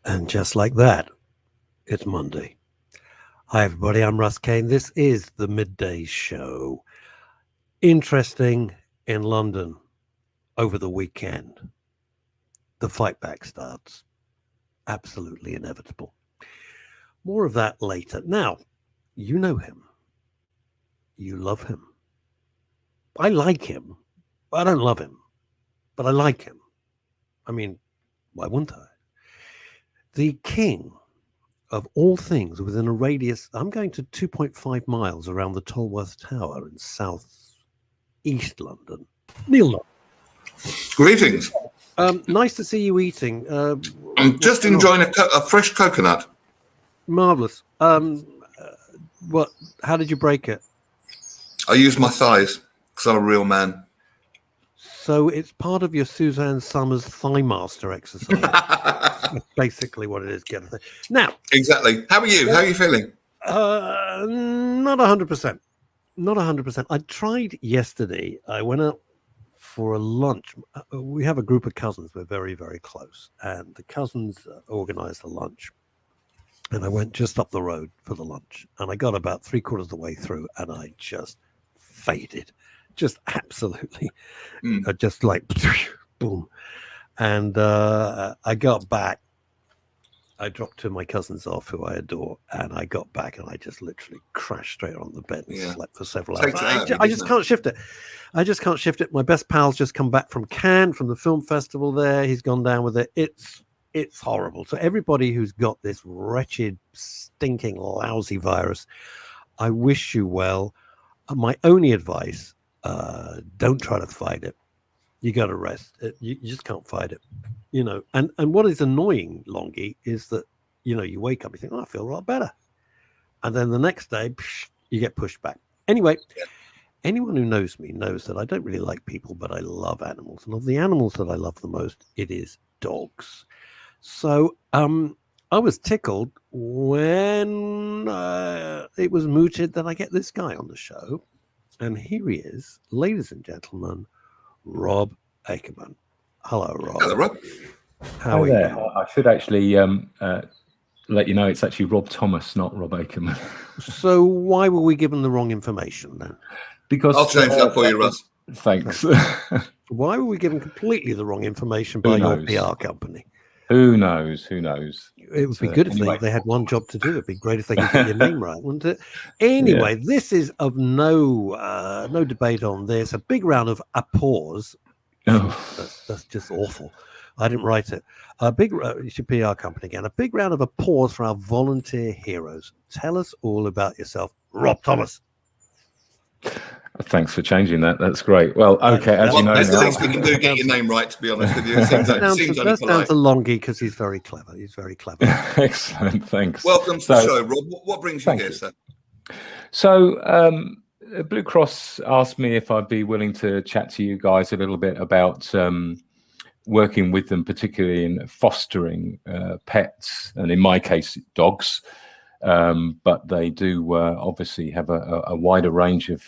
And just like that, it's Monday. Hi, everybody. I'm Russ Kane. This is the Midday Show. Interesting in London over the weekend. The fight back starts. Absolutely inevitable. More of that later. Now, you know him. You love him. I like him. I don't love him, but I like him. I mean, why wouldn't I? The king of all things within a radius, I'm going to 2.5 miles around the Tolworth Tower in south east London. Neil Longie. Greetings. Nice to see you eating. I'm just enjoying a fresh coconut. Marvellous. What? How did you break it? I use my thighs because I'm a real man. So it's part of your Suzanne Summers thigh master exercise. That's basically what it is. Now. Exactly. How are you? How are you feeling? Not 100%. Not 100%. I tried yesterday. I went out for a lunch. We have a group of cousins. We're very, very close. And the cousins organized a lunch. And I went just up the road for the lunch. And I got about 3/4 of the way through and I just faded. Just absolutely. Just like boom. And I got back. I dropped two of my cousins off who I adore, and I got back and I just literally crashed straight on the bed and slept for several hours. I just can't shift it. I just can't shift it. My best pal's just come back from Cannes, from the film festival there. He's gone down with it. It's horrible. So everybody who's got this wretched, stinking, lousy virus, I wish you well. My only advice, don't try to fight it. You got to rest. You just can't fight it. You know, and what is annoying, Longie, is that, you know, you wake up, you think, oh, I feel a lot better. And then the next day, you get pushed back. Anyway, anyone who knows me knows that I don't really like people, but I love animals. And of the animals that I love the most, it is dogs. So I was tickled when it was mooted that I get this guy on the show. And here he is, ladies and gentlemen, Rob Ackerman. Hello, Rob. Hello, Rob. How are you? I should actually let you know it's actually Rob Thomas, not Rob Ackerman. So why were we given the wrong information then? Because I'll change that for you, Russ. Thanks. Why were we given completely the wrong information by your PR company? Who knows? Who knows? It would be good if they had one job to do. It'd be great if they could get your name right, wouldn't it? Anyway, This is of no debate on this. A big round of applause. That's just awful. I didn't write it. It's your PR company again. A big round of applause for our volunteer heroes. Tell us all about yourself, Rob Thomas. Thanks for changing that. That's great. Well, okay, as you know, that's the least we can do. Get your name right. To be honest with you, it seems down to Longie because he's very clever. He's very clever. Excellent. Thanks. Welcome to the show, Rob. What brings you here, sir? So, Blue Cross asked me if I'd be willing to chat to you guys a little bit about working with them, particularly in fostering pets, and in my case, dogs. But they do obviously have a wider range of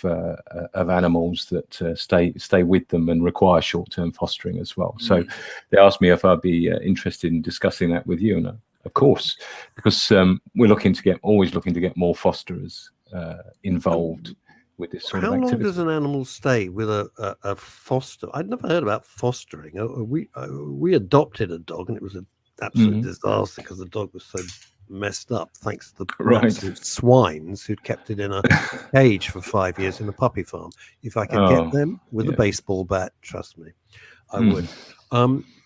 animals that stay with them and require short-term fostering as well. So they asked me if I'd be interested in discussing that with you, and of course, because we're always looking to get more fosterers involved with this sort of activity. How long does an animal stay with a foster? I'd never heard about fostering. We adopted a dog, and it was an absolute disaster because the dog was so messed up, thanks to the swines who'd kept it in a cage for 5 years in a puppy farm. If I could get them with a baseball bat, trust me, I would.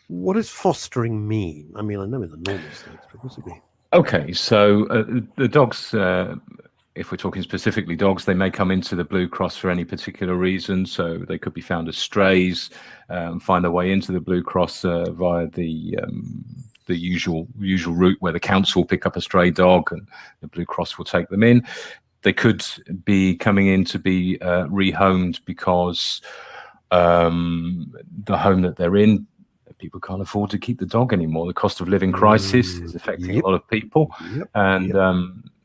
What does fostering mean? I mean, I know in the normal sense, but what does it mean? Okay, so the dogs, if we're talking specifically dogs, they may come into the Blue Cross for any particular reason. So they could be found as strays, find their way into the Blue Cross via the usual route where the council will pick up a stray dog and the Blue Cross will take them in. They could be coming in to be rehomed because the home that they're in, people can't afford to keep the dog anymore. The cost of living crisis is affecting a lot of people, and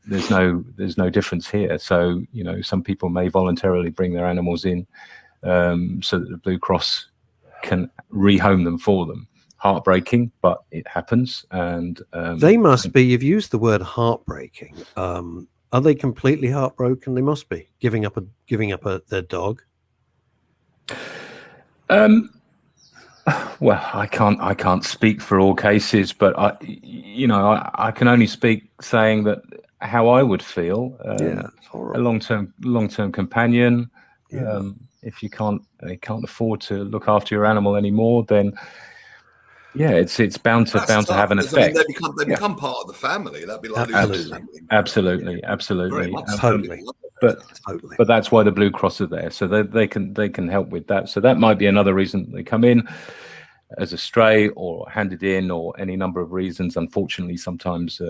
there's no difference here. So, you know, some people may voluntarily bring their animals in so that the Blue Cross can rehome them for them. heartbreaking, but it happens. And they must be. You've used the word heartbreaking. Are they completely heartbroken? They must be giving up their dog. Well, I can't speak for all cases, but I can only speak saying that how I would feel. Yeah, it's A horrible. long-term companion. Yeah. If you can't afford to look after your animal anymore, then yeah, it's bound to That's tough, have an because, I mean, effect. they become part of the family. That'd be like losing Absolutely. a Absolutely. very much Totally. But Totally. but that's why the Blue Cross are there, so they can help with that. So that might be another reason they come in as a stray or handed in, or any number of reasons. Unfortunately, sometimes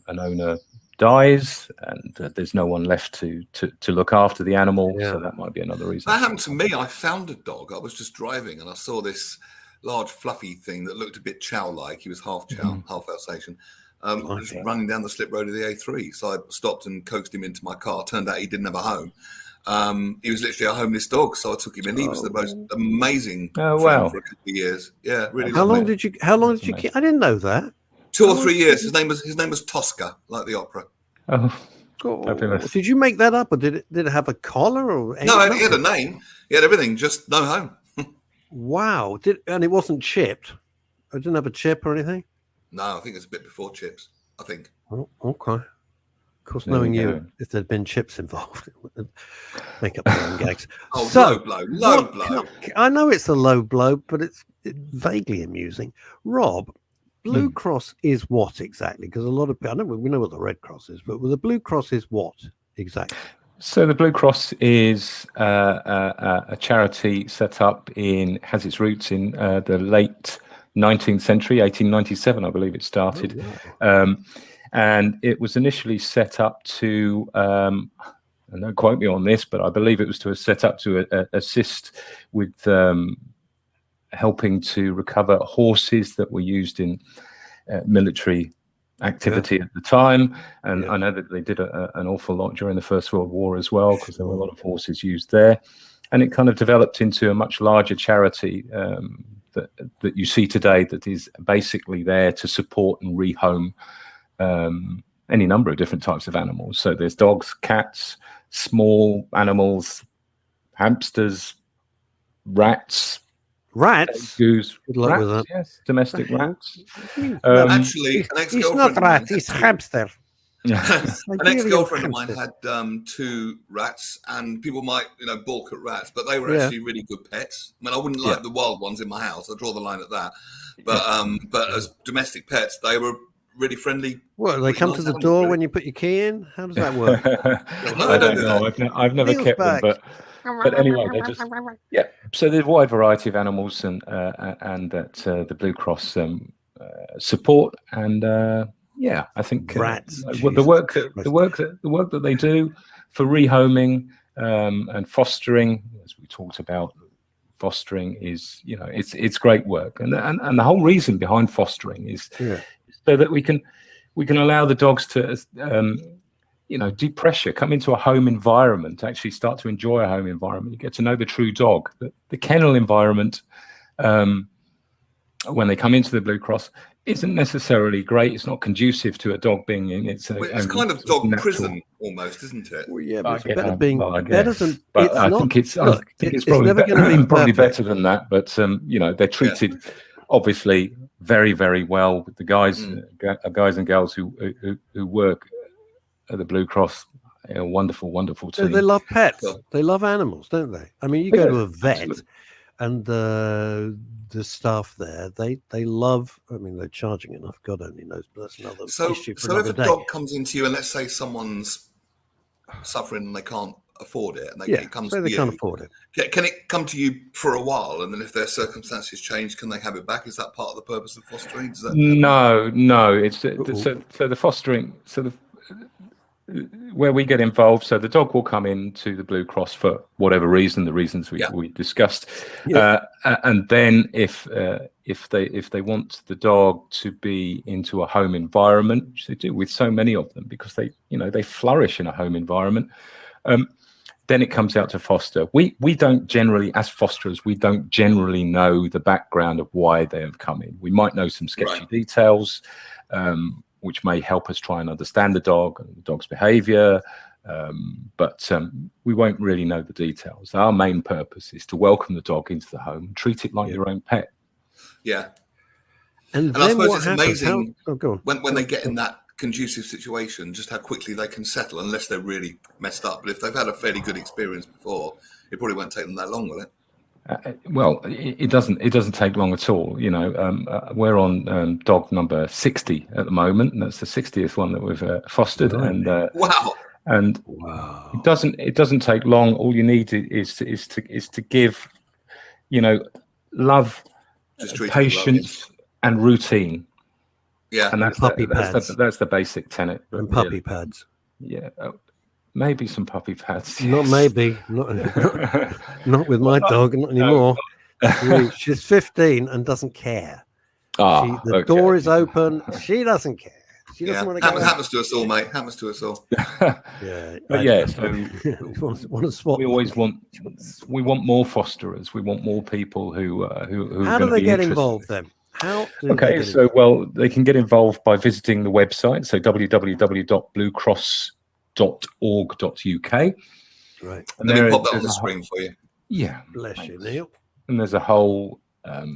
an owner dies and there's no one left to look after the animal. Yeah. So that might be another reason. That happened to me. I found a dog. I was just driving and I saw this large fluffy thing that looked a bit chow-like. He was half chow, half Alsatian, just running down the slip road of the A3. So I stopped and coaxed him into my car. Turned out he didn't have a home. He was literally a homeless dog, so I took him in. He was the most amazing friend for a couple of years. Yeah, really. How long did you keep? I didn't know that. 2 or 3 years. His name was Tosca, like the opera. Oh, fabulous. Did you make that up, or did it have a collar or anything? No, he had a name. He had everything. Just no home. Wow. And it wasn't chipped? I didn't have a chip or anything? No, I think it's a bit before chips. I think. Oh, okay. Of course, There knowing we you, go. if there'd been chips involved, it would make up their own gags. Oh, So, low blow. I know it's a low blow, but it's vaguely amusing. Rob, Blue Cross is what exactly? Because a lot of people, we know what the Red Cross is, but the Blue Cross is what exactly? So the Blue Cross is a charity set up has its roots in the late 19th century, 1897, I believe it started. Oh, wow. And it was initially set up to, and don't quote me on this, but I believe it was set up to assist with helping to recover horses that were used in military activity at the time. And I know that they did an awful lot during the First World War as well, because there were a lot of horses used there. And it kind of developed into a much larger charity that you see today, that is basically there to support and rehome any number of different types of animals. So there's dogs, cats, small animals, hamsters, rats, goose, Good luck rats, with that. yes, domestic rats. Actually, an He's ex-girlfriend not of mine rat, he's hamster. an ex-girlfriend of mine had 2 rats, and people might balk at rats, but they were actually really good pets. I mean, I wouldn't like the wild ones in my house. I draw the line at that. But as domestic pets, they were really friendly. What, they come to the door when you put your key in? How does that work? No, I don't know. I've never Neil's kept back. them, but anyway, they just So there's a wide variety of animals, and that the Blue Cross support, and I think Rats. the work that they do for rehoming and fostering, as we talked about. Fostering is, it's great work, and the whole reason behind fostering is so that we can allow the dogs to depressure, come into a home environment, actually start to enjoy a home environment. You get to know the true dog. The kennel environment, when they come into the Blue Cross, isn't necessarily great. It's not conducive to a dog being in its it's kind of dog prison almost, isn't it? Well, yeah, but it's better I think it's probably better than that. But they're treated obviously very, very well with the guys and gals who work at the Blue Cross. A wonderful, wonderful team. They love pets. They love animals, don't they? I mean, you go to a vet, and the staff there, they love. I mean, they're charging enough. God only knows, but that's another issue for another day. So if a dog comes into you, and let's say someone's suffering and they can't afford it, and it comes to you, can't afford it. Can it come to you for a while, and then if their circumstances change, can they have it back? Is that part of the purpose of fostering? No. It's so the fostering. So where we get involved, so the dog will come into the Blue Cross for whatever reason, the reasons we discussed, and then if they want the dog to be into a home environment, which they do with so many of them, because they flourish in a home environment, then it comes out to foster. We don't generally, as fosterers, we don't generally know the background of why they have come in. We might know some sketchy details, which may help us try and understand the dog and the dog's behavior, but we won't really know the details. Our main purpose is to welcome the dog into the home and treat it like your own pet. Yeah. And I then suppose what it's happens? amazing Go on. when they get in that conducive situation, just how quickly they can settle, unless they're really messed up. But if they've had a fairly good experience before, it probably won't take them that long, will it? Well, it doesn't take long at all. You know, we're on dog number 60 at the moment, and that's the 60th one that we've fostered. And wow. And it doesn't take long. All you need is to give, you know, love, patience, and routine. Yeah, and that's the basic tenet. And puppy pads. Yeah, maybe some puppy pads. Not maybe, not with my dog, not anymore. She's 15 and doesn't care. The door is open. She doesn't care. She doesn't want to go. Happens to us all, mate. Happens to us all. So we always want more fosterers. We want more people who How do they get involved then? They can get involved by visiting the website, so www.bluecross.org.uk. Right. And let me pop that on the screen for you. Yeah. Bless you, Neil. And there's a whole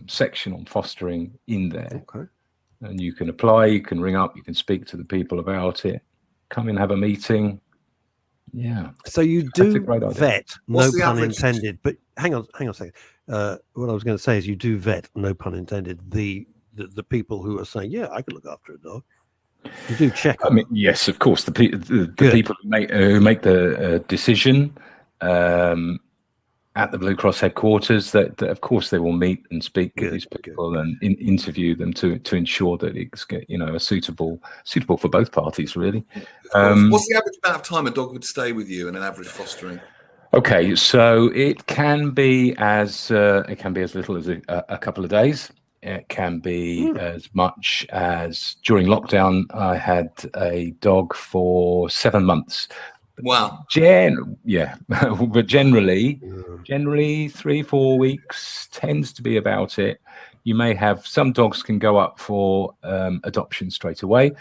section on fostering in there. Okay. And you can apply, you can ring up, you can speak to the people about it, come and have a meeting. Yeah. So you do vet, no pun intended, but hang on a second. What I was going to say is you do vet, no pun intended, the people who are saying, yeah, I could look after a dog. You do check. I mean, yes, of course. The people who make the decision at the Blue Cross headquarters, that of course they will meet and speak with these people and interview them to ensure that it's suitable for both parties, really. What's the average amount of time a dog would stay with you in an average fostering? Okay, so it can be as little as a couple of days. It can be as much as, during lockdown, I had a dog for 7 months. Wow. But generally 3-4 weeks tends to be about it. You may have some dogs can go up for adoption straight away.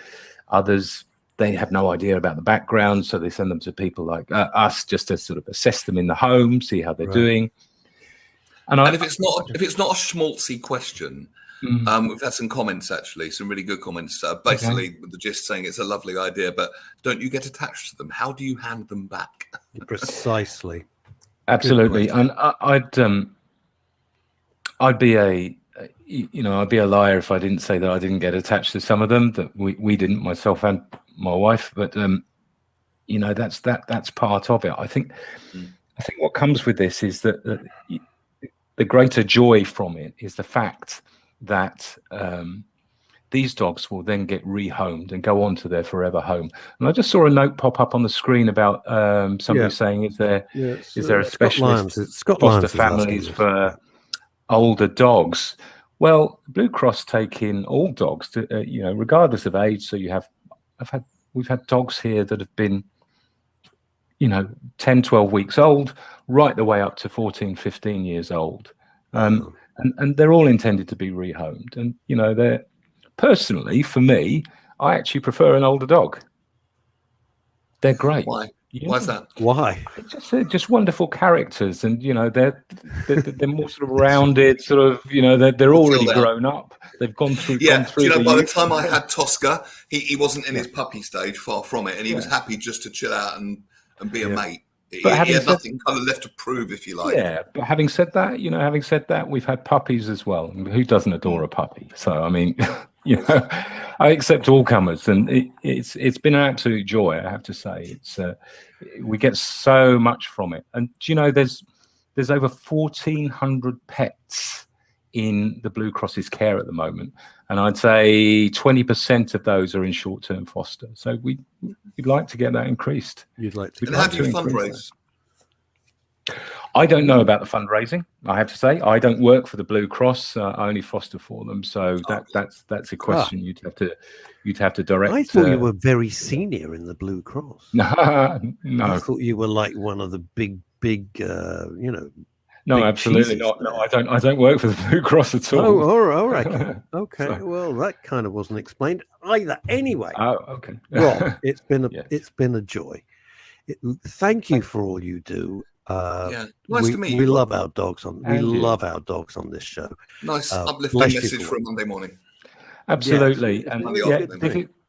Others, they have no idea about the background, so they send them to people like us just to sort of assess them in the home, see how they're doing. And if it's not a schmaltzy question, we've had some comments, actually, some really good comments. Basically, with the gist saying it's a lovely idea, but don't you get attached to them? How do you hand them back? Precisely. Absolutely, and I'd be a liar if I didn't say that I didn't get attached to some of them. That we didn't, myself and my wife, but that's part of it. I think what comes with this is that the greater joy from it is the fact that these dogs will then get rehomed and go on to their forever home. And I just saw a note pop up on the screen about somebody saying, is there a specialist foster families for older dogs? Well, Blue Cross take in all dogs, regardless of age. So we've had dogs here that have been 10, 12 weeks old, right the way up to 14, 15 years old. And they're all intended to be rehomed. And, they're personally, for me, I actually prefer an older dog. They're great. Why? Why's that? Why? They're just wonderful characters. And, they're more sort of rounded, sort of, they're already grown up. They've gone through. By the time I had Tosca, he wasn't in his puppy stage, far from it. And he was happy just to chill out and be a mate. But he had nothing kind of left to prove, if you like. Yeah, but having said that, we've had puppies as well. Who doesn't adore a puppy? So I mean, I accept all comers, and it's been an absolute joy. I have to say, we get so much from it. And there's over 1,400 pets in the Blue Cross's care at the moment, and I'd say 20% of those are in short-term foster. So we'd like to get that increased. You'd like to. And how do you fundraise? I don't know about the fundraising. I have to say, I don't work for the Blue Cross. I only foster for them, so that's a question you'd have to direct. I thought you were very senior in the Blue Cross. No, I thought you were like one of the big, No, big absolutely not. No, I don't work for the Blue Cross at all. Oh, all right. Okay. So, well, that kind of wasn't explained either. Anyway. Oh, okay. Rob, it's been a joy. Thank you for all you do. Nice to meet you. We love our dogs on. We love our dogs on this show. Nice uplifting message for a Monday morning. Absolutely, and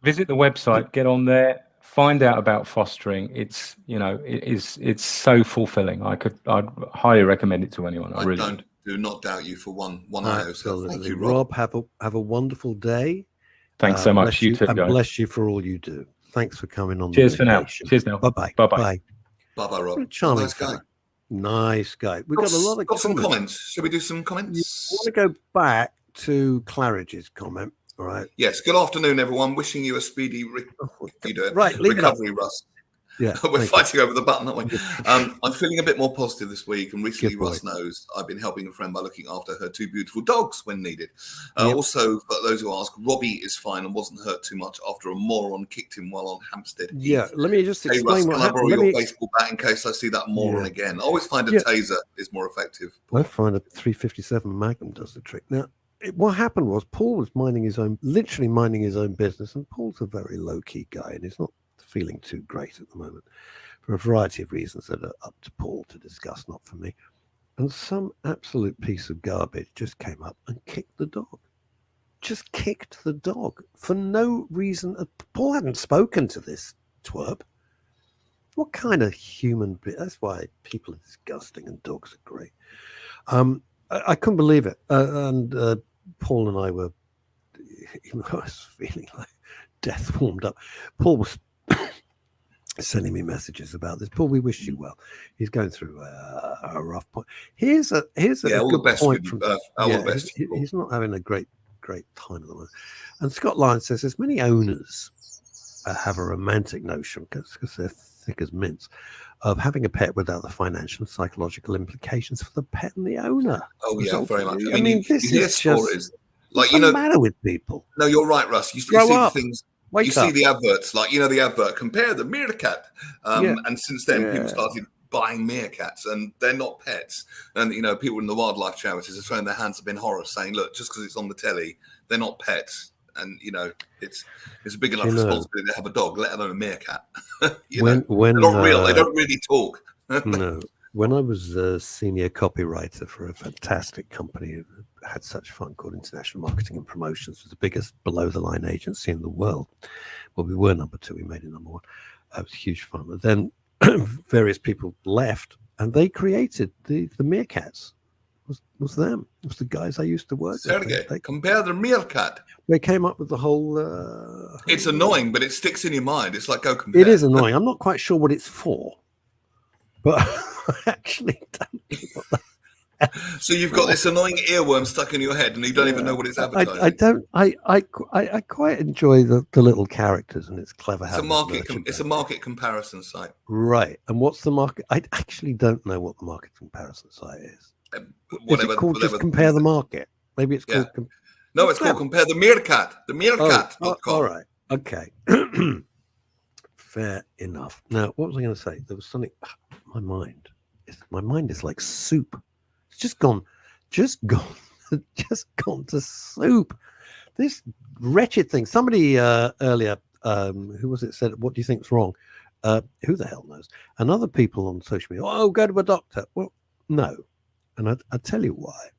visit the website. Get on there. Find out about fostering. It's it's so fulfilling. I'd highly recommend it to anyone. I really do not doubt you for one iota. Absolutely. Thank you, Rob. Have a wonderful day. Thanks so much. You too, and guys. Bless you for all you do. Thanks for coming on. Cheers for now. Cheers now. Bye-bye. Bye-bye. Bye-bye, Rob. Charming guy. Nice guy. We've got a lot of some comments. Shall we do some comments? I want to go back to Claridge's comment. All right. Yes. Good afternoon, everyone. Wishing you a speedy recovery, Russ. Yeah, we're fighting over the button, aren't we? I'm feeling a bit more positive this week, and recently Russ knows I've been helping a friend by looking after her two beautiful dogs when needed. Also, for those who ask, Robbie is fine and wasn't hurt too much after a moron kicked him while on Hampstead Heath. Yeah, let me just explain what happened. Can I borrow your baseball bat in case I see that moron again? I always find a taser is more effective. I find a 357 Magnum does the trick. Now, what happened was Paul was literally minding his own business, and Paul's a very low-key guy, and he's not feeling too great at the moment for a variety of reasons that are up to Paul to discuss, not for me. And some absolute piece of garbage just came up and kicked the dog. Just kicked the dog for no reason. Paul hadn't spoken to this twerp. What kind of human being? That's why people are disgusting and dogs are great. I couldn't believe it. And Paul and I were, even though I was feeling like death warmed up, Paul was sending me messages about this. Paul, we wish you well. He's going through a rough point. Here's a good point from he's not having a great time at the moment. And Scott Lyon says as many owners have a romantic notion, because they're thick as mints, of having a pet without the financial and psychological implications for the pet and the owner. Oh yeah, very much. I mean, this is stories just what's the matter with people? No, you're right, Russ. You see things. You see the adverts, like, the advert, compare the meerkat. And since then, people started buying meerkats, and they're not pets. And, people in the wildlife charities are throwing their hands up in horror saying, look, just because it's on the telly, they're not pets. And, it's a big enough responsibility to have a dog, let alone a meerkat. They're not real. They don't really talk. No. When I was a senior copywriter for a fantastic company who had such fun called International Marketing and Promotions, it was the biggest below-the-line agency in the world. Well, we were number 2. We made it number 1. It was huge fun. But then various people left, and they created the meerkats. It was them. It was the guys I used to work with. Compare the meerkat. They came up with the whole... it's annoying, but it sticks in your mind. It's like, go compare. It is annoying. I'm not quite sure what it's for. But I actually don't know what that. So you've got this annoying earworm stuck in your head, and you don't even know what it's advertising. I quite enjoy the little characters, and it's clever. It's a market comparison site, right? And what's the market? I actually don't know what the market comparison site is. Is it called just compare the market? Maybe it's called. No, it's called compare the meerkat. The meerkat. All right. Okay. Fair enough. Now, what was I going to say? There was something. My mind is like soup. It's just gone to soup. This wretched thing. Somebody earlier, who was it, said, "What do you think's wrong?" Who the hell knows? And other people on social media, "Oh, go to a doctor." Well, no, and I tell you why.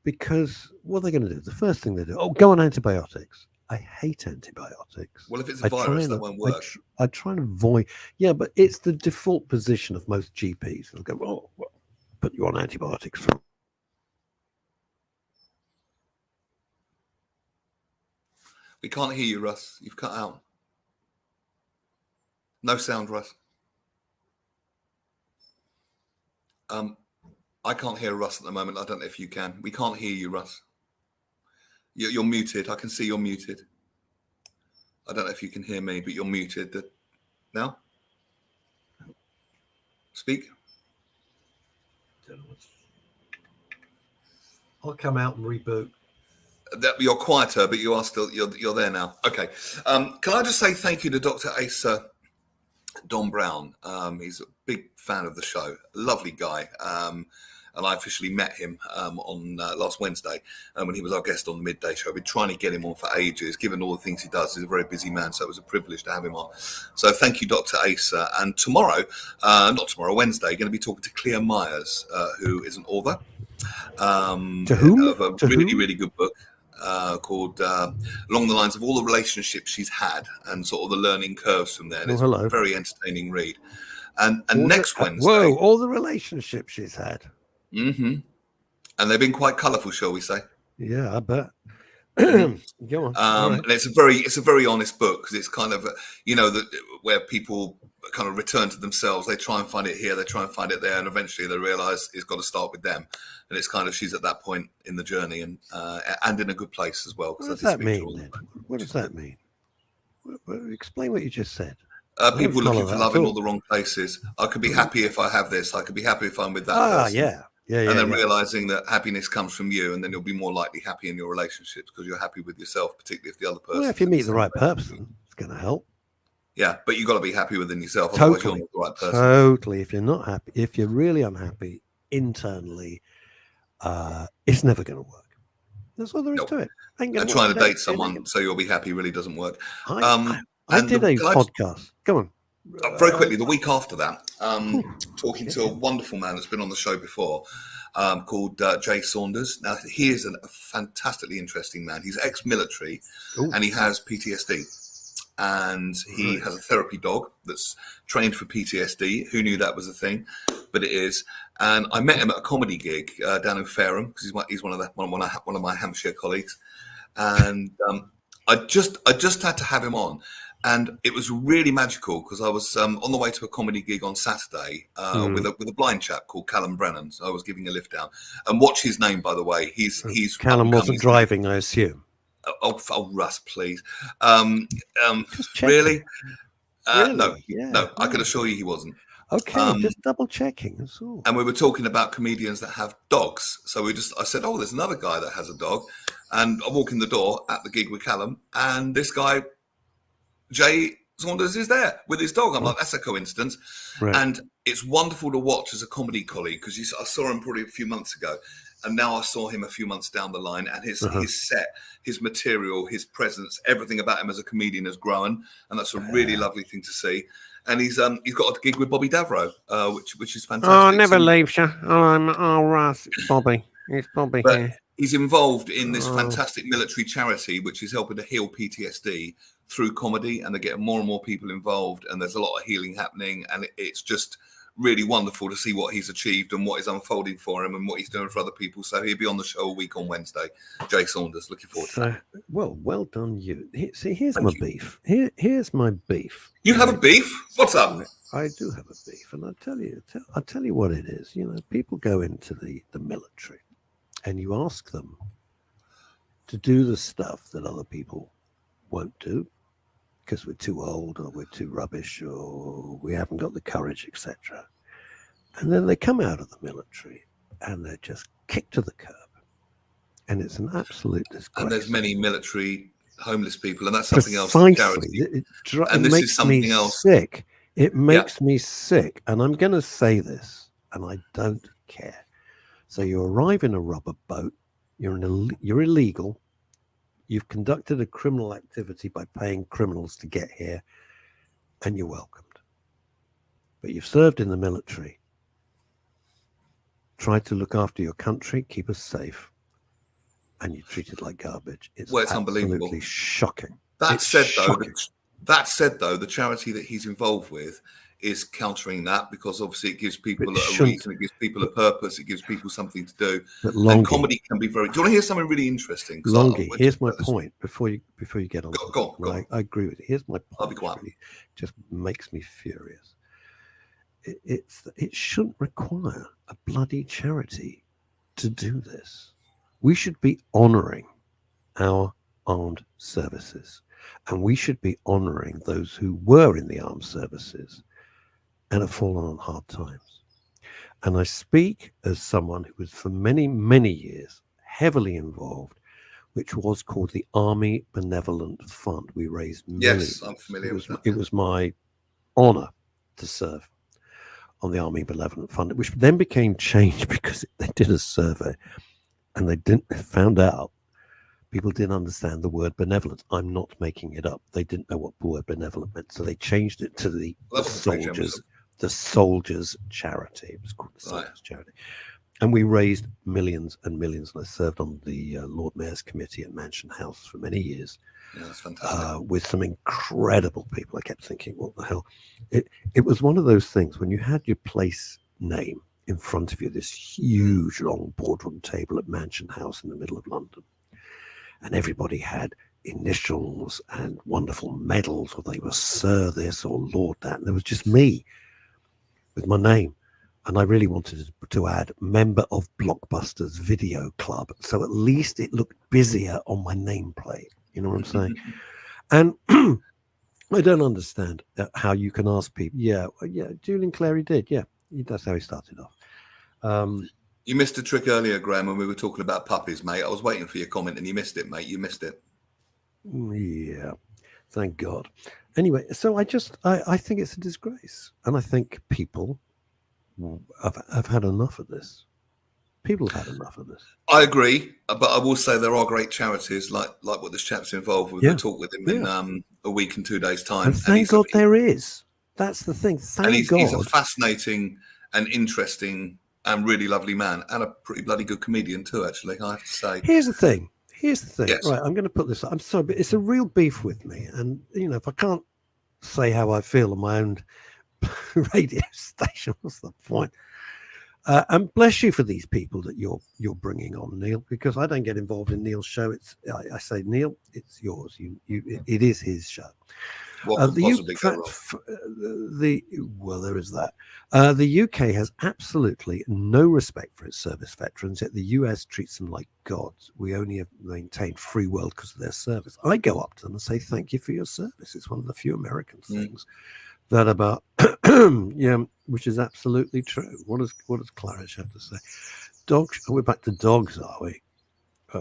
Because what are they going to do? The first thing they do, go on antibiotics. I hate antibiotics. Well, if it's a virus, that won't work. I try and avoid. Yeah, but it's the default position of most GPs. They'll go, well, put you on antibiotics. We can't hear you, Russ. You've cut out. No sound, Russ. I can't hear Russ at the moment. I don't know if you can. We can't hear you, Russ. You're muted. I can see you're muted. I don't know if you can hear me, but you're muted. Now? Speak. I'll come out and reboot. You're quieter, but you are still you're there now. Okay. Can I just say thank you to Dr. Asa Don Brown? He's a big fan of the show. Lovely guy. And I officially met him on last Wednesday when he was our guest on the Midday show. I've been trying to get him on for ages, given all the things he does. He's a very busy man, so it was a privilege to have him on. So thank you, Dr. Asa. And tomorrow, Wednesday, going to be talking to Clea Myers, who is an author To whom? of a really good book called Along the Lines of All the Relationships She's Had and sort of the learning curves from there. And it's a very entertaining read. And next Wednesday... Whoa, all the relationships she's had. Mm-hmm. And they've been quite colourful, shall we say? Yeah, I bet. Go on. And it's a very honest book because it's kind of where people kind of return to themselves. They try and find it here, they try and find it there, and eventually they realise it's got to start with them. And it's kind of she's at that point in the journey and in a good place as well. What does that mean? Then? What does that mean? Explain what you just said. People looking for love in all the wrong places. I could be happy if I have this. I could be happy if I'm with that person. Yeah. And then realizing that happiness comes from you, and then you'll be more likely happy in your relationships because you're happy with yourself, particularly if the other person. Well, if you meet the right person, it's going to help. Yeah, but you've got to be happy within yourself. Otherwise, you're not the right person. Totally. If you're not happy, if you're really unhappy internally, it's never going to work. That's all there is to it. And trying to date someone so you'll be happy really doesn't work. I did a podcast. Come on. Very quickly, the week after that, talking to a wonderful man that's been on the show before called Jay Saunders. Now, he is a fantastically interesting man. He's ex-military and he has PTSD. And he has a therapy dog that's trained for PTSD. Who knew that was a thing? But it is. And I met him at a comedy gig down in Fareham because he's one of my Hampshire colleagues. And I just had to have him on. And it was really magical because I was on the way to a comedy gig on Saturday with a blind chap called Callum Brennan. So I was giving a lift down. And watch his name, by the way. He's Callum wasn't driving, I assume. Oh, Russ, please. Really? No, I can assure you he wasn't. Okay, just double checking. That's all. And we were talking about comedians that have dogs. So I said, there's another guy that has a dog. And I walk in the door at the gig with Callum, and this guy, Jay Saunders, is there with his dog. I'm like, that's a coincidence. Right. And it's wonderful to watch as a comedy colleague because I saw him probably a few months ago. And now I saw him a few months down the line, and his set, his material, his presence, everything about him as a comedian has grown, and that's a really lovely thing to see. And he's got a gig with Bobby Davro, which is fantastic. Oh, never leaves you. Russ, it's Bobby. It's Bobby here. He's involved in this fantastic military charity, which is helping to heal PTSD through comedy, and they're getting more and more people involved, and there's a lot of healing happening, and it's just really wonderful to see what he's achieved and what is unfolding for him and what he's doing for other people. So he'll be on the show a week on Wednesday. Jay Saunders, looking forward to that. Well done you. Here's my beef. Here's my beef. You have a beef? What's up? I do have a beef, and I'll tell you what it is. People go into the military, and you ask them to do the stuff that other people won't do because we're too old or we're too rubbish or we haven't got the courage, etc. And then they come out of the military and they're just kicked to the curb. And it's an absolute disgrace. And there's many military homeless people, and that's something else. Precisely. And this is something else. Sick. It makes me sick. And I'm going to say this, and I don't care. So you arrive in a rubber boat. You're illegal. You've conducted a criminal activity by paying criminals to get here, and you're welcomed. But you've served in the military, tried to look after your country, keep us safe, and you're treated like garbage. It's unbelievable. Shocking. That said, though, the charity that he's involved with is countering that, because obviously it gives people a reason, it gives people a purpose, it gives people something to do. And comedy can be very. Do you want to hear something really interesting? Longie, here's my point. Before you get on. Go on. I agree with you. Here's my point. I'll be quiet. Really just makes me furious. It shouldn't require a bloody charity to do this. We should be honouring our armed services, and we should be honouring those who were in the armed services and have fallen on hard times. And I speak as someone who was for many, many years heavily involved, which was called the Army Benevolent Fund. We raised millions. Yes, I'm familiar with that. It was my honor to serve on the Army Benevolent Fund, which then became changed because they did a survey and they found out people didn't understand the word benevolence. I'm not making it up. They didn't know what the word benevolent meant, so they changed it to the soldiers charity. It was called the Soldiers Charity. And we raised millions and millions. And I served on the Lord Mayor's Committee at Mansion House for many years. Yeah, that's fantastic. With some incredible people. I kept thinking, what the hell? It was one of those things when you had your place name in front of you, this huge long boardroom table at Mansion House in the middle of London. And everybody had initials and wonderful medals, or they were Sir this or Lord that. And there was just me with my name. And I really wanted to add member of Blockbuster's Video Club. So at least it looked busier on my nameplate. You know what I'm saying? And I don't understand how you can ask people. Yeah, Julian Clary did. Yeah, that's how he started off. You missed a trick earlier, Graham, when we were talking about puppies, mate. I was waiting for your comment and you missed it, mate. You missed it. Yeah, thank God. Anyway, so I think it's a disgrace. And I think people have had enough of this. People have had enough of this. I agree, but I will say there are great charities like what this chap's involved with. We'll talk with him in a week and 2 days' time. And thank God there is. That's the thing. Thank God. He's a fascinating and interesting and really lovely man, and a pretty bloody good comedian too, actually, I have to say. Here's the thing. Yes. Right, I'm going to put this. I'm sorry, but it's a real beef with me. And, if I can't say how I feel on my own radio station, what's the point? And bless you for these people that you're bringing on, Neil, because I don't get involved in Neil's show. I say, Neil, it's yours. It is his show. What could possibly go wrong? There is that. The UK has absolutely no respect for its service veterans, yet the US treats them like gods. We only have maintained free world because of their service. I go up to them and say, thank you for your service. It's one of the few American things that about, which is absolutely true. What does Clarice have to say? Dogs. We're back to dogs, are we? Do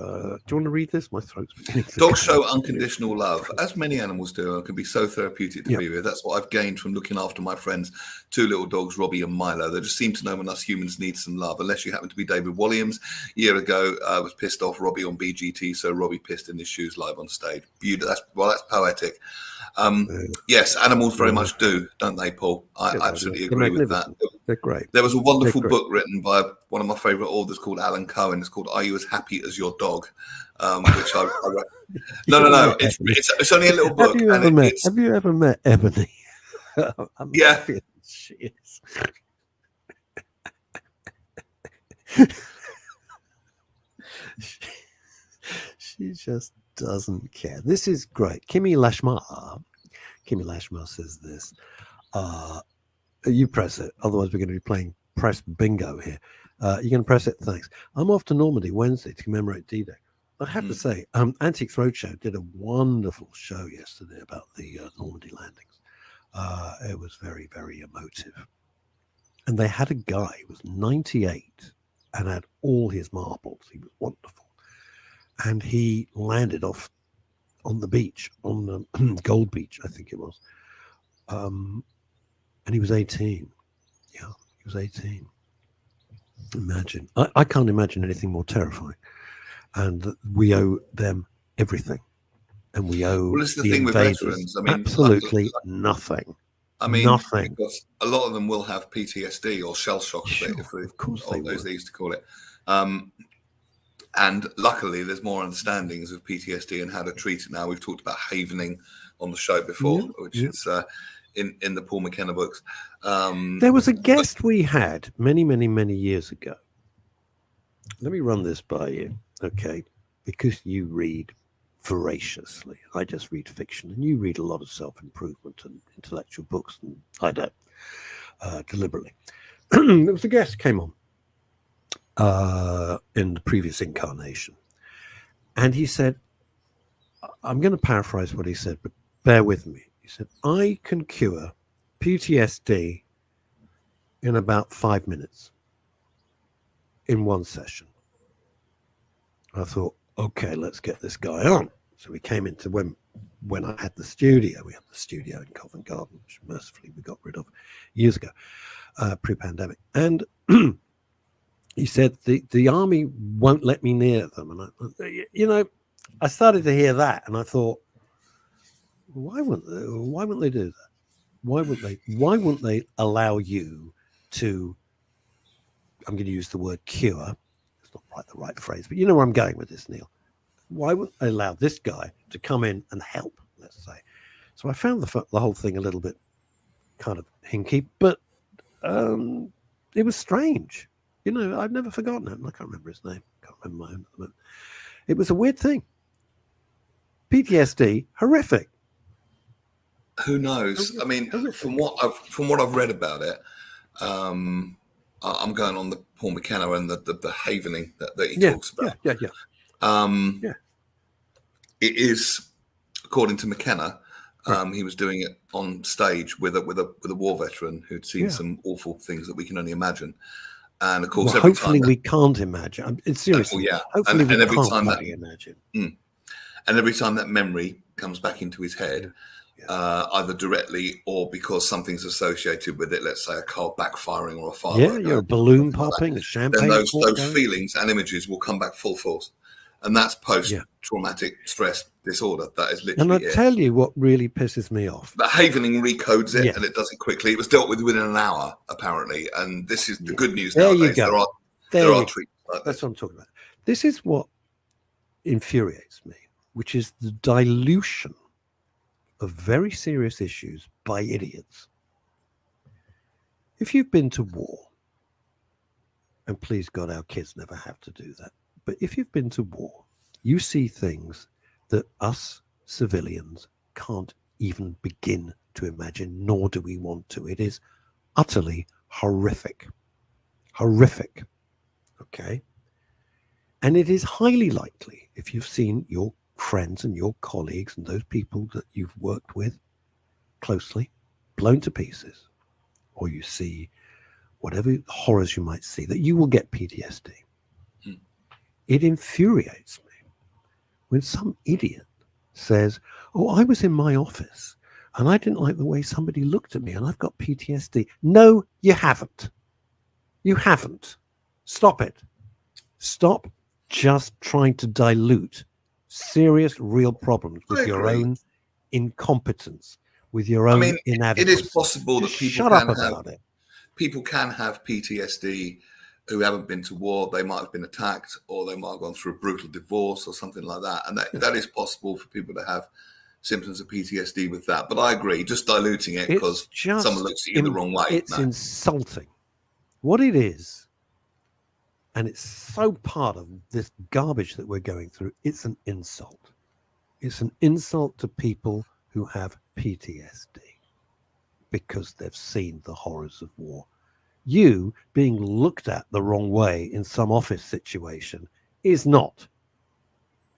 you want to read this? My throat's beginning to Dogs show unconditional love, as many animals do, and can be so therapeutic to be with. That's what I've gained from looking after my friends' two little dogs, Robbie and Milo. They just seem to know when us humans need some love, unless you happen to be David Williams. A year ago, I was pissed off Robbie on BGT, so Robbie pissed in his shoes live on stage. That's poetic. Yes, animals very much do, don't they, Paul? I absolutely agree with that. They're great. There was a wonderful book written by one of my favourite authors called Alan Cohen. It's called "Are You as Happy as Your Dog?" Which I read. No. It's only a little book. Have you ever met Ebony? Yeah. She is. She just doesn't care. This is great. Kimmy Lashmar says this. You press it, otherwise we're going to be playing press bingo here. You're going to press it? Thanks. I'm off to Normandy Wednesday to commemorate D-Day. I have to say, Antiques Roadshow did a wonderful show yesterday about the Normandy landings. It was very, very emotive. And they had a guy who was 98 and had all his marbles. He was wonderful. And he landed off on the beach, on Gold Beach, I think it was. And he was 18. Yeah, he was 18. Imagine. I can't imagine anything more terrifying. And we owe them everything. And we owe the thing invaders with veterans. I mean, absolutely nothing. I mean, nothing. Because a lot of them will have PTSD or shell shock, of course they There was a guest we had many, many, many years ago. Let me run this by you, okay? Because you read voraciously. I just read fiction, and you read a lot of self-improvement and intellectual books, and I don't, deliberately. There was a guest came on in the previous incarnation, and he said, I'm going to paraphrase what he said, but bear with me. He said, I can cure PTSD in about 5 minutes. in one session. I thought, okay, let's get this guy on. So we came into when I had the studio. We had the studio in Covent Garden, which mercifully we got rid of years ago, pre-pandemic. And he said the army won't let me near them. And I started to hear that, and I thought, why wouldn't they do that? Why wouldn't they allow you to? I'm going to use the word cure. It's not quite the right phrase, but you know where I'm going with this, Neil. Why wouldn't they allow this guy to come in and help, let's say? So I found the whole thing a little bit kind of hinky, but it was strange. I've never forgotten it. I can't remember his name. I can't remember my own at the moment. It was a weird thing. PTSD, horrific. Who knows? I mean, from what I've read about it, I'm going on the Paul McKenna and the havening that he talks about. Yeah. It is, according to McKenna, he was doing it on stage with a war veteran who'd seen some awful things that we can only imagine. And of course, hopefully we can't imagine. It's seriously. Hopefully we every can't time imagine. And every time that memory comes back into his head, either directly or because something's associated with it, let's say a car backfiring or a fire. A balloon popping, a champagne. Then those feelings and images will come back full force. And that's post-traumatic stress disorder. That is literally And I tell you what really pisses me off. The havening recodes it, and it does it quickly. It was dealt with within an hour, apparently. And this is the good news nowadays. There are treatments like That's what I'm talking about. This is what infuriates me, which is the dilution of very serious issues by idiots. If you've been to war, and please God, our kids never have to do that, but if you've been to war, you see things that us civilians can't even begin to imagine, nor do we want to. It is utterly horrific. Horrific. Okay? And it is highly likely, if you've seen your friends and your colleagues and those people that you've worked with closely blown to pieces, or you see whatever horrors you might see, that you will get PTSD. It infuriates me when some idiot says, oh, I was in my office and I didn't like the way somebody looked at me and I've got PTSD. No, you haven't. You haven't. Stop it. Stop just trying to dilute serious, real problems with your own incompetence, with your own inadequacy. It is possible that people can have PTSD who haven't been to war. They might have been attacked, or they might have gone through a brutal divorce or something like that. And that is possible for people to have symptoms of PTSD with that. But I agree, just diluting it because someone looks at you the wrong way. It's insulting. What it is, and it's so part of this garbage that we're going through, it's an insult. It's an insult to people who have PTSD because they've seen the horrors of war. You being looked at the wrong way in some office situation is not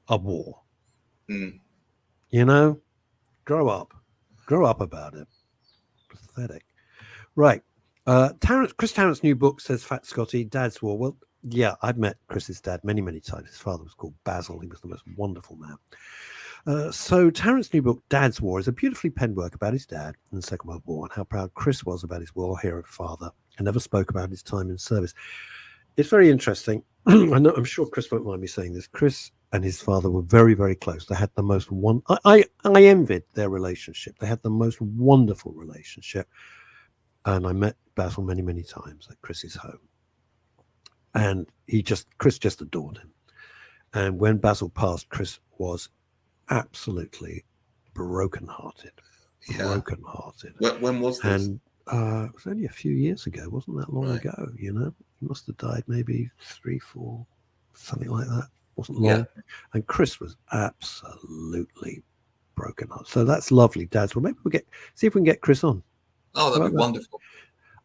a war. Grow up about it. Pathetic. Right. Chris Tarrant's new book says, Fat Scotty, Dad's War. Well, yeah, I've met Chris's dad many, many times. His father was called Basil. He was the most wonderful man. So Tarrant's new book, Dad's War, is a beautifully penned work about his dad in the Second World War and how proud Chris was about his war hero father and never spoke about his time in service. It's very interesting. I'm sure Chris won't mind me saying this. Chris and his father were very, very close. They had the most I envied their relationship. They had the most wonderful relationship. And I met Basil many, many times at Chris's home. And Chris just adored him. And when Basil passed, Chris was absolutely brokenhearted. Brokenhearted. When was this? And it was only a few years ago. It wasn't that long ago, He must have died maybe 3, 4, something like that. Wasn't long. And Chris was absolutely brokenhearted. So that's lovely, Dad's. Well, maybe see if we can get Chris on. Oh, that'd be wonderful.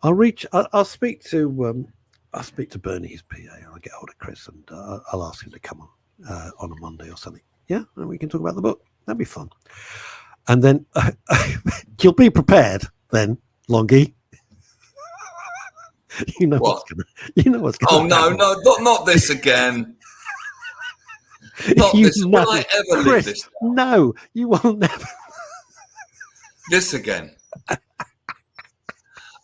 I'll speak to Bernie, his PA, and I'll get hold of Chris, and I'll ask him to come on a Monday or something. Yeah, and we can talk about the book. That'd be fun. And then you'll be prepared then, Longie. You know What? You know what's Oh gonna. no, not this again. Not You this. know, Will I ever live Chris, this down? no, you will never. This again.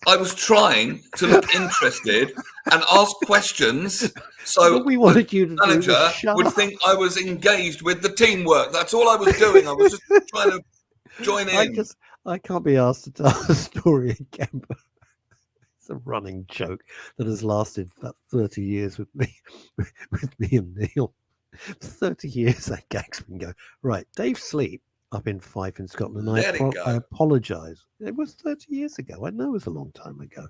I was trying to look interested and ask questions so What we the wanted you to do was manager shut would up. think I was engaged with the teamwork. That's all I was doing. I was just trying to join in. I can't be asked to tell the story again, but it's a running joke that has lasted about 30 years with me and Neil. 30 years that gag's been going. Right, Dave Sleep up in Fife in Scotland. Let it go. I apologise. It was 30 years ago. I know it was a long time ago.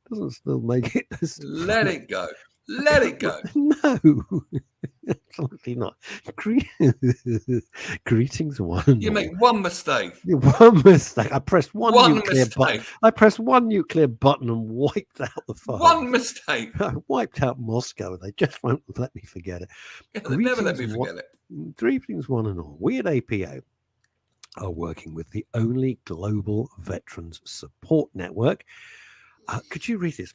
Doesn't still make it. Let it go. Let it go. No, absolutely not. Greetings, one and You all. make one mistake. One mistake. I pressed one nuclear mistake. button. I pressed one nuclear button and wiped out the file. One mistake. I wiped out Moscow. They just won't let me forget it. Yeah, they never let me forget it. Greetings, one and all. We at APA are working with the only global veterans support network. Could you read this?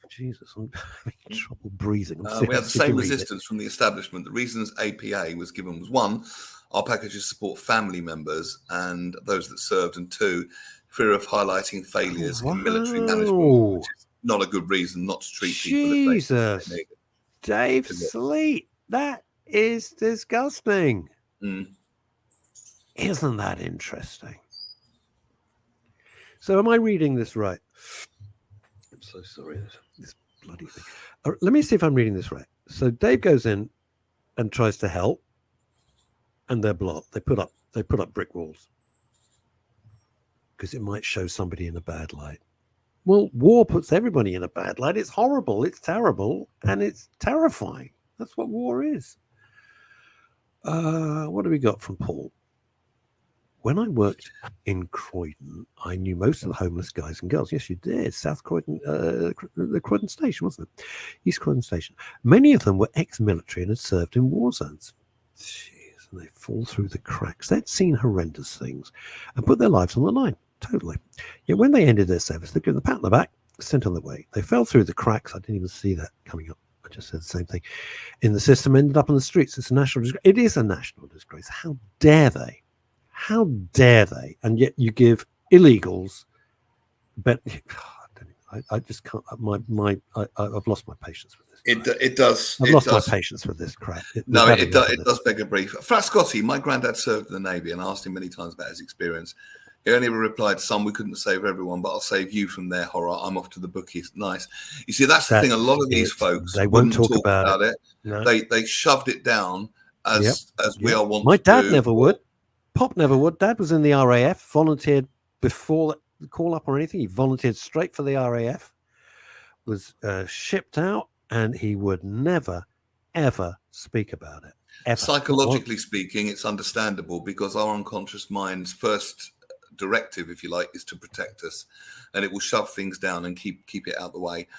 Jesus, I'm having trouble breathing. We had the same resistance from the establishment. The reasons APA was given was 1, our packages support family members and those that served, and 2, fear of highlighting failures in military management, which is not a good reason not to treat people. Jesus, Dave Sleep, that is disgusting. Isn't that interesting? So am I reading this right? I'm so sorry. This bloody thing. Let me see if I'm reading this right. So Dave goes in and tries to help, and they're blocked. They put up brick walls because it might show somebody in a bad light. Well, war puts everybody in a bad light. It's horrible. It's terrible, and it's terrifying. That's what war is. What do we got from Paul? When I worked in Croydon, I knew most of the homeless guys and girls. Yes, you did. South Croydon, the Croydon Station, wasn't it? East Croydon Station. Many of them were ex-military and had served in war zones. Jeez, and they fall through the cracks. They'd seen horrendous things and put their lives on the line, totally. Yet when they ended their service, they're given a pat on the back, sent on their way. They fell through the cracks. I didn't even see that coming up. I just said the same thing. In the system, ended up on the streets. It's a national disgrace. It is a national disgrace. How dare they? How dare they? And yet you give illegals, but I just can't. I've lost my patience with this. It does. I've lost my patience with this crap. It does beg a brief. Frat Scotty, my granddad served in the Navy, and I asked him many times about his experience. He only replied, "Son, we couldn't save everyone, but I'll save you from their horror. I'm off to the bookies." Nice. You see, that's the thing. A lot of these folks, they won't talk about it. No. They shoved it down as we are want. My dad never would. Pop never would. Dad was in the RAF, volunteered before the call up or anything. He volunteered straight for the RAF, was shipped out, and he would never, ever speak about it. Ever. Psychologically speaking, it's understandable because our unconscious mind's first directive, if you like, is to protect us, and it will shove things down and keep it out of the way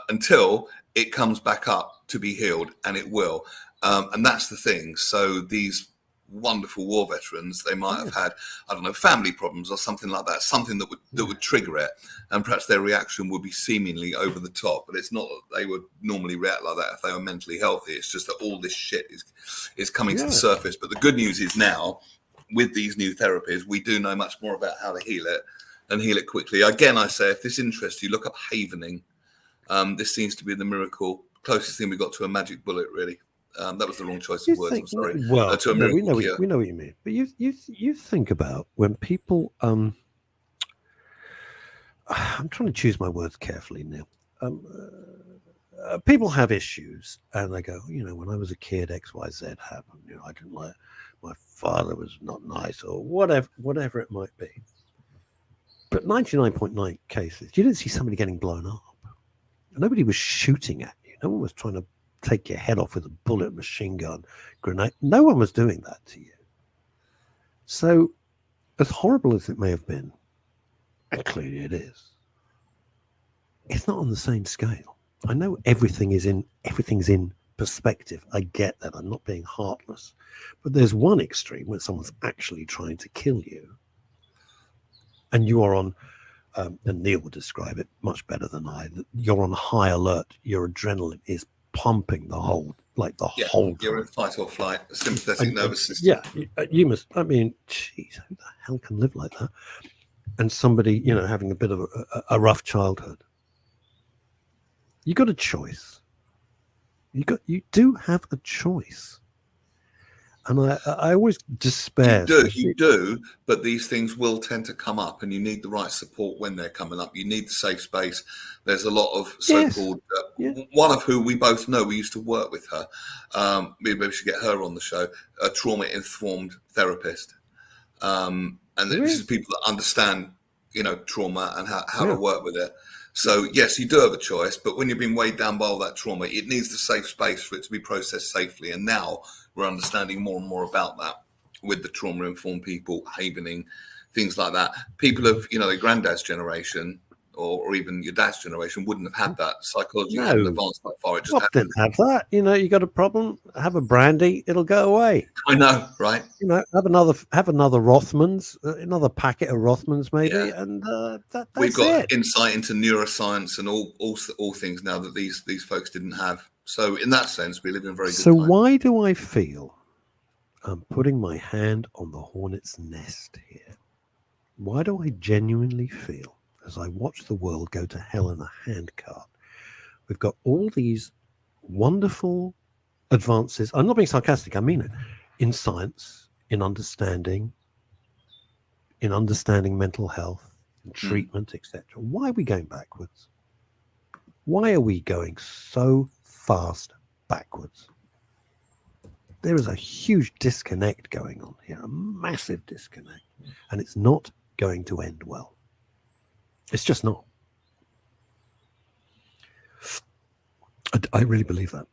until it comes back up to be healed, and it will. And that's the thing. So these wonderful war veterans, they might have had, I don't know, family problems or something like that, something that would trigger it, and perhaps their reaction would be seemingly over the top, but it's not that they would normally react like that if they were mentally healthy. It's just that all this shit is coming to the surface. But the good news is now, with these new therapies, we do know much more about how to heal it and heal it quickly. Again, I say, if this interests you, look up havening. This seems to be the miracle, closest thing we got to a magic bullet, really. That was the wrong choice of words. I'm sorry. Well, we know what you mean. But you think about when people. I'm trying to choose my words carefully, Neil. People have issues, and they go, when I was a kid, X, Y, Z happened. I didn't like my father was not nice, or whatever it might be. But 99.9 cases, you didn't see somebody getting blown up. Nobody was shooting at you. No one was trying to take your head off with a bullet, machine gun, grenade. No one was doing that to you. So, as horrible as it may have been, and clearly it is, it's not on the same scale. I know everything's in perspective. I get that. I'm not being heartless. But there's one extreme when someone's actually trying to kill you, and you are on and Neil would describe it much better than I, that you're on high alert. Your adrenaline is pumping the whole whole time. You're in fight or flight, sympathetic nervous system. Yeah, you must. I mean, geez, who the hell can live like that? And somebody, having a bit of a rough childhood. You got a choice. You do have a choice. And I always despair. You do, but these things will tend to come up, and you need the right support when they're coming up. You need the safe space. There's a lot of so-called, one of who we both know, we used to work with her. Maybe we should get her on the show, a trauma-informed therapist. And this is people that understand, trauma and how to work with it. So, yes, you do have a choice, but when you've been weighed down by all that trauma, it needs the safe space for it to be processed safely. And now we're understanding more and more about that with the trauma-informed people, havening, things like that. People of, their granddad's generation or even your dad's generation wouldn't have had that. Psychology hadn't advanced that far. It just didn't have that. You got a problem, have a brandy, it'll go away. I know, right? Have another Rothmans, another packet of Rothmans maybe, and that's we've got it. Insight into neuroscience and all things now that these folks didn't have. So in that sense, we live in a very good So time. why do I feel I'm putting my hand on the hornet's nest here? Why do I genuinely feel, as I watch the world go to hell in a handcart, we've got all these wonderful advances, I'm not being sarcastic, I mean it, in science, in understanding mental health, in treatment, etc. Why are we going backwards? Why are we going so fast backwards? There is a huge disconnect going on here, a massive disconnect, and it's not going to end well. It's just not. I really believe that.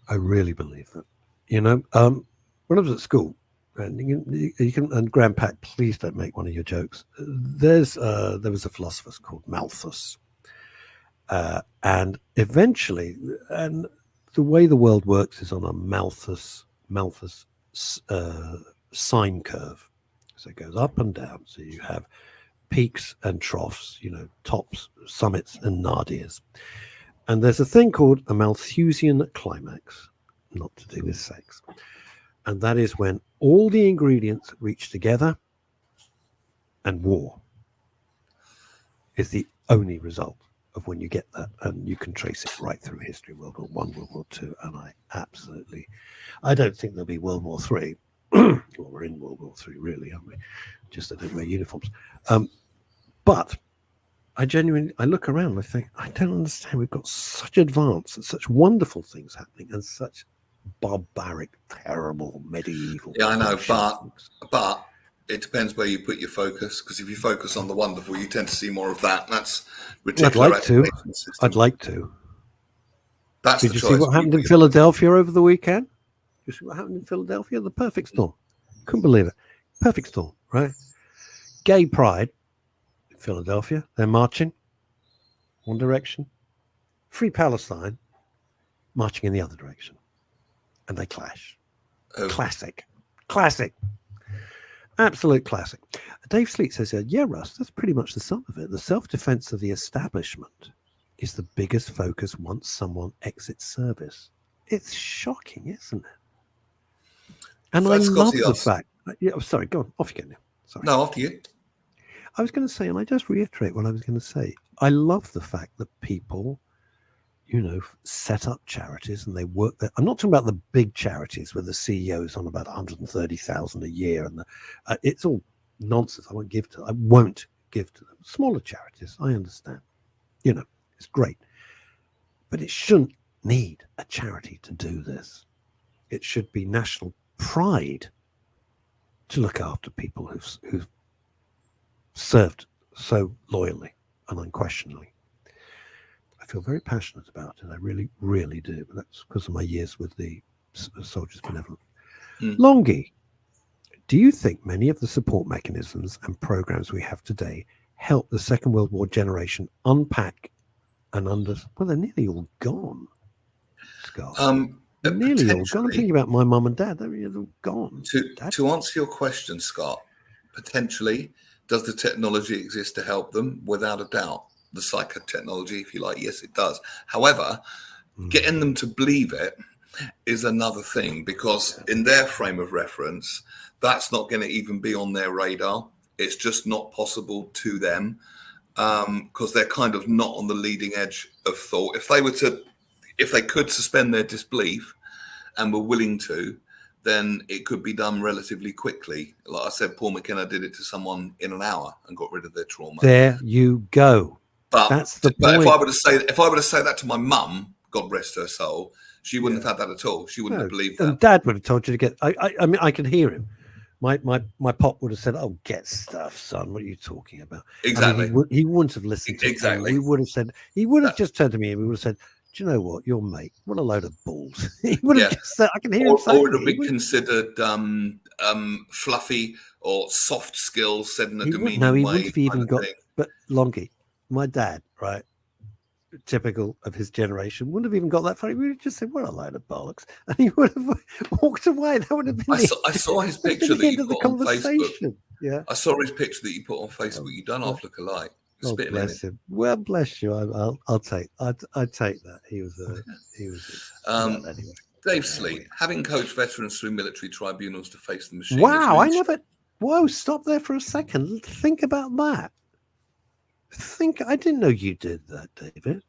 I really believe that. When I was at school, and you can, and Grandpat, please don't make one of your jokes. There was a philosopher called Malthus, and eventually, and the way the world works is on a Malthus sine curve. So it goes up and down. So you have peaks and troughs, tops, summits, and nadirs. And there's a thing called a Malthusian climax, not to do with sex. And that is when all the ingredients reach together and war is the only result of when you get that. And you can trace it right through history, World War I, World War II. And I don't think there'll be World War III. Well, we're in World War III, really, aren't we? Just they don't wear uniforms. But I look around and I think, I don't understand. We've got such advanced and such wonderful things happening and such barbaric, terrible, medieval. Yeah, I know, but it depends where you put your focus. Because if you focus on the wonderful, you tend to see more of that. And that's ridiculous. I'd like to. That's Did you see what happened in Philadelphia over the weekend? You see what happened in Philadelphia? The perfect storm. Couldn't believe it. Perfect storm, right? Gay pride in Philadelphia. They're marching one direction. Free Palestine marching in the other direction. And they clash. Oh. Classic. Absolute classic. Dave Sleet says, yeah, Russ, that's pretty much the sum of it. The self-defense of the establishment is the biggest focus once someone exits service. It's shocking, isn't it? And I love the fact. Yeah, sorry, go on. Off you go now. Sorry. No, after you. I was going to say, and I just reiterate what I was going to say. I love the fact that people, set up charities and they work there. I'm not talking about the big charities where the CEO is on about 130,000 a year, and it's all nonsense. I won't give to them. Smaller charities, I understand. It's great, but it shouldn't need a charity to do this. It should be national pride to look after people who've served so loyally and unquestionably. I feel very passionate about it. I really, really do. But that's because of my years with the Soldiers Benevolent. Longie, do you think many of the support mechanisms and programs we have today help the Second World War generation unpack and well, they're nearly all gone, Scott. They're nearly all gone. I'm thinking about my mum and dad. They're all gone. To answer your question, Scott, potentially, Does the technology exist to help them? Without a doubt. The psychotechnology, if you like, yes, it does. However, getting them to believe it is another thing, because in their frame of reference, that's not going to even be on their radar. It's just not possible to them, because they're kind of not on the leading edge of thought. If they could suspend their disbelief and were willing to, then it could be done relatively quickly. Like I said, Paul McKenna did it to someone in an hour and got rid of their trauma. There you go. That's the point. If I were to say that to my mum, God rest her soul, she wouldn't have had that at all. She wouldn't have believed that. And Dad would have told you to get. I mean, I can hear him. My pop would have said, "Oh, get stuff, son. What are you talking about?" Exactly. I mean, he wouldn't have listened to Exactly. me. He would have said. He would have just turned to me and we would have said, "Do you know what? Your mate. What a load of balls." He would have just said. I can hear him saying. Or it would be considered fluffy or soft skills said in a demeaning way. No, he wouldn't have even got. But Longie, my dad, right? Typical of his generation, wouldn't have even got that far. He would have just said, "What a load of bollocks," and he would have walked away. That would have been. I saw his picture that you put on Facebook. Yeah, I saw his picture that you put on Facebook. You don't half look alike. Oh, bless him. Well, bless you. I'll take. I'd take that. He was. Anyway. Dave Sleet, having coached veterans through military tribunals to face the machine. Wow, I never. Whoa, stop there for a second. Think about that. I didn't know you did that, David.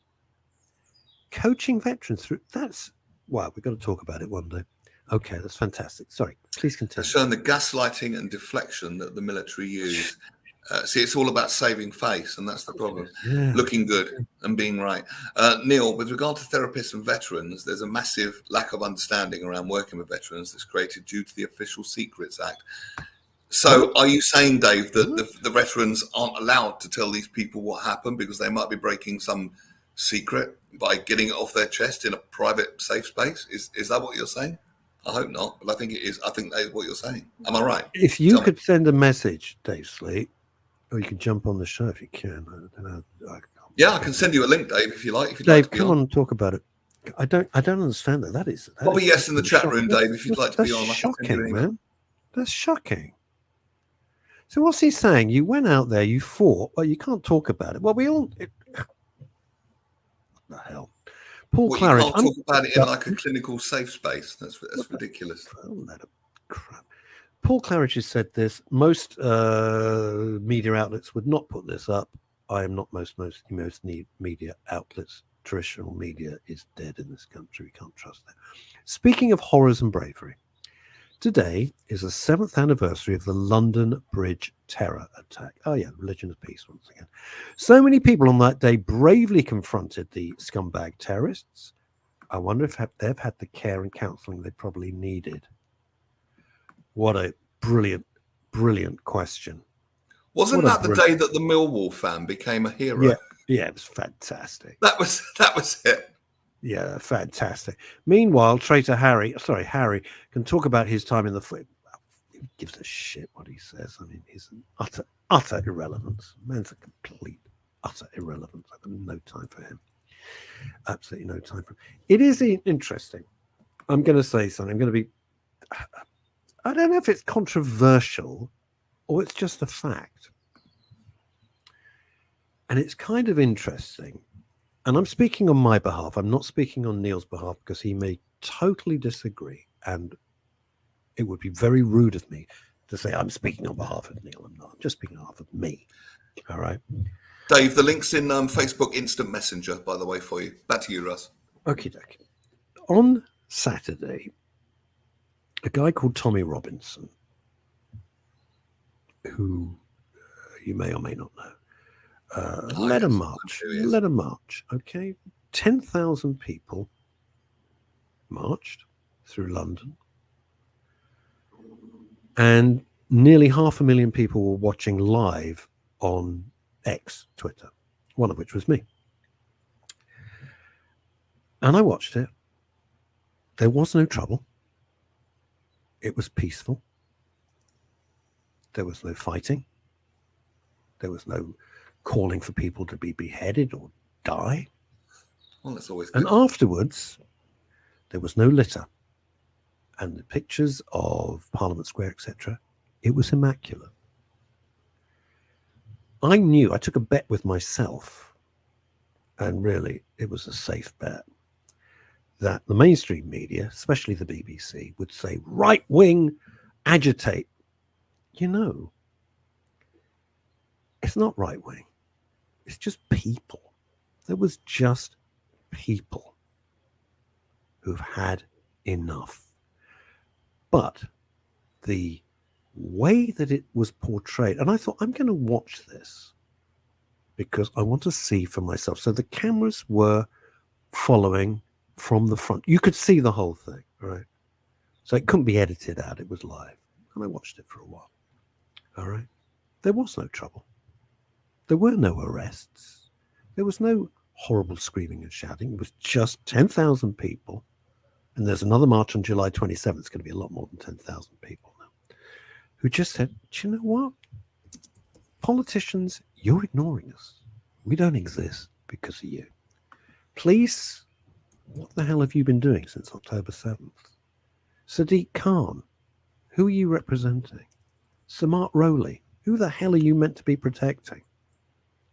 Coaching veterans through. That's. Wow, we've got to talk about it one day. Okay, that's fantastic. Sorry, please continue. Showing the gaslighting and deflection that the military use. See, it's all about saving face, and that's the problem. Yeah. Looking good and being right. Neil, with regard to therapists and veterans, there's a massive lack of understanding around working with veterans that's created due to the Official Secrets Act. So are you saying, Dave, that the veterans aren't allowed to tell these people what happened because they might be breaking some secret by getting it off their chest in a private, safe space? Is that what you're saying? I hope not, but I think it is. I think that is what you're saying. Am I right? If you could send a message, Dave Sleet, or you can jump on the show if you can. I don't know. I can send you a link, Dave, if you like. Dave, come on and talk about it. I don't understand that. That is probably yes in the chat room, Dave, if you'd like to be on. That's shocking, man. That's shocking. So what's he saying? You went out there, you fought, but you can't talk about it. Well, we all. What the hell? Paul Claridge. You can't talk about it in like a clinical safe space. That's ridiculous. Crap. Paul Claridge has said this. Most media outlets would not put this up. I am not most media outlets. Traditional media is dead in this country. We can't trust that. Speaking of horrors and bravery, today is the 7th anniversary of the London Bridge terror attack. Oh yeah, religion of peace once again. So many people on that day bravely confronted the scumbag terrorists. I wonder if they've had the care and counselling they probably needed. What a brilliant, brilliant question. Wasn't that the day that the Millwall fan became a hero? Yeah, it was fantastic. That was it. Yeah, fantastic. Meanwhile, traitor Harry can talk about his time in the foot. He gives a shit what he says. I mean, he's an utter irrelevance. Man's a complete utter irrelevance. I've got no time for him. Absolutely no time for him. It is interesting. I'm going to say something. I'm going to be. I don't know if it's controversial or it's just a fact. And it's kind of interesting. And I'm speaking on my behalf. I'm not speaking on Neil's behalf because he may totally disagree. And it would be very rude of me to say I'm speaking on behalf of Neil. I'm not. I'm just speaking on behalf of me. All right. Dave, the link's in Facebook Instant Messenger, by the way, for you. Back to you, Russ. Okie dokie. On Saturday, a guy called Tommy Robinson, who you may or may not know, led a march. Okay, 10,000 people marched through London, and nearly 500,000 people were watching live on X, Twitter, one of which was me. And I watched it. There was no trouble. It was peaceful. There was no fighting. There was no calling for people to be beheaded or die. Well, that's always good. And afterwards, there was no litter. And the pictures of Parliament Square, etc., it was immaculate. I knew, I took a bet with myself, and really it was a safe bet, that the mainstream media, especially the BBC, would say right wing agitate. You know, it's not right wing, it's just people. There was just people who've had enough. But the way that it was portrayed, and I thought, I'm going to watch this because I want to see for myself. So the cameras were following from the front. You could see the whole thing, right? So it couldn't be edited out. It was live. And I watched it for a while. All right. There was no trouble. There were no arrests. There was no horrible screaming and shouting. It was just 10,000 people. And there's another march on July 27th. It's going to be a lot more than 10,000 people now, who just said, do you know what? Politicians, you're ignoring us. We don't exist because of you. Police, what the hell have you been doing since October 7th? Sadiq Khan, who are you representing? Samart Rowley, who the hell are you meant to be protecting?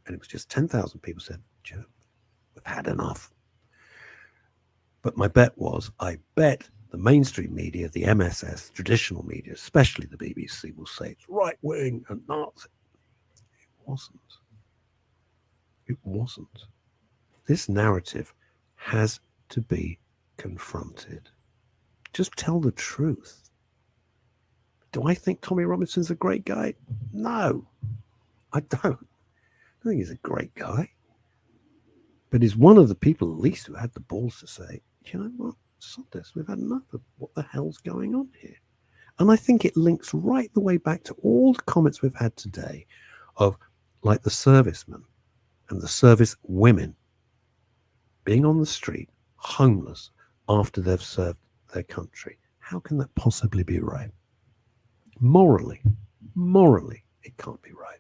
And it was just 10,000 people said, Joe, we've had enough. But my bet was, I bet the mainstream media, the MSS, traditional media, especially the BBC, will say it's right-wing and Nazi. It wasn't. It wasn't. This narrative has to be confronted. Just tell the truth. Do I think Tommy Robinson's a great guy? No, I don't. I think he's a great guy. But he's one of the people, at least, who had the balls to say, you know what, stop this. We've had enough of what the hell's going on here. And I think it links right the way back to all the comments we've had today of, like, the servicemen and the service women being on the street, homeless, after they've served their country. How can that possibly be right? Morally, it can't be right.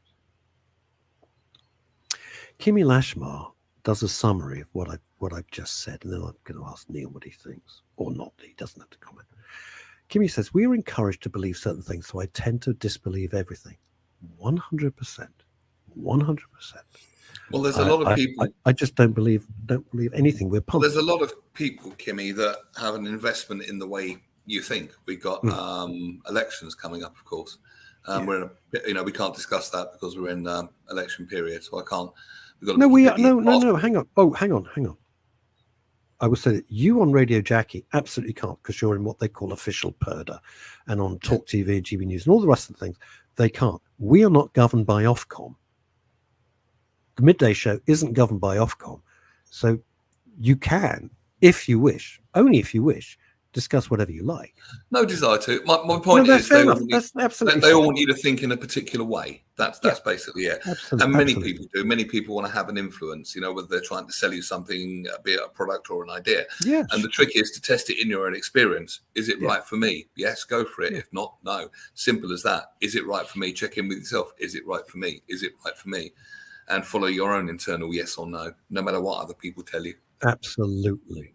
Kimi Lashmar does a summary of what I've just said, and then I'm going to ask Neil what he thinks, or not. He doesn't have to comment. Kimi says, we are encouraged to believe certain things, so I tend to disbelieve everything. 100%. 100%. Well, there's a lot of people. I just don't believe anything. We're pumped. There's a lot of people, Kimmy, that have an investment in the way you think. We've got elections coming up, of course. We're in a, we can't discuss that because we're in election period, so I can't. No. Hang on. Oh, hang on. I would say that you on Radio Jackie absolutely can't, because you're in what they call official purdah, and on Talk TV and GB News and all the rest of the things, they can't. We are not governed by Ofcom. The Midday Show isn't governed by Ofcom. So you can, if you wish, only if you wish, discuss whatever you like. No desire to. My point is they all want you to think in a particular way. That's basically it. Absolutely. And many people do. Many people want to have an influence, whether they're trying to sell you something, be it a product or an idea. Yeah. And the trick is to test it in your own experience. Is it right for me? Yes, go for it. If not, no. Simple as that. Is it right for me? Check in with yourself. Is it right for me? Is it right for me? And follow your own internal yes or no matter what other people tell you. Absolutely.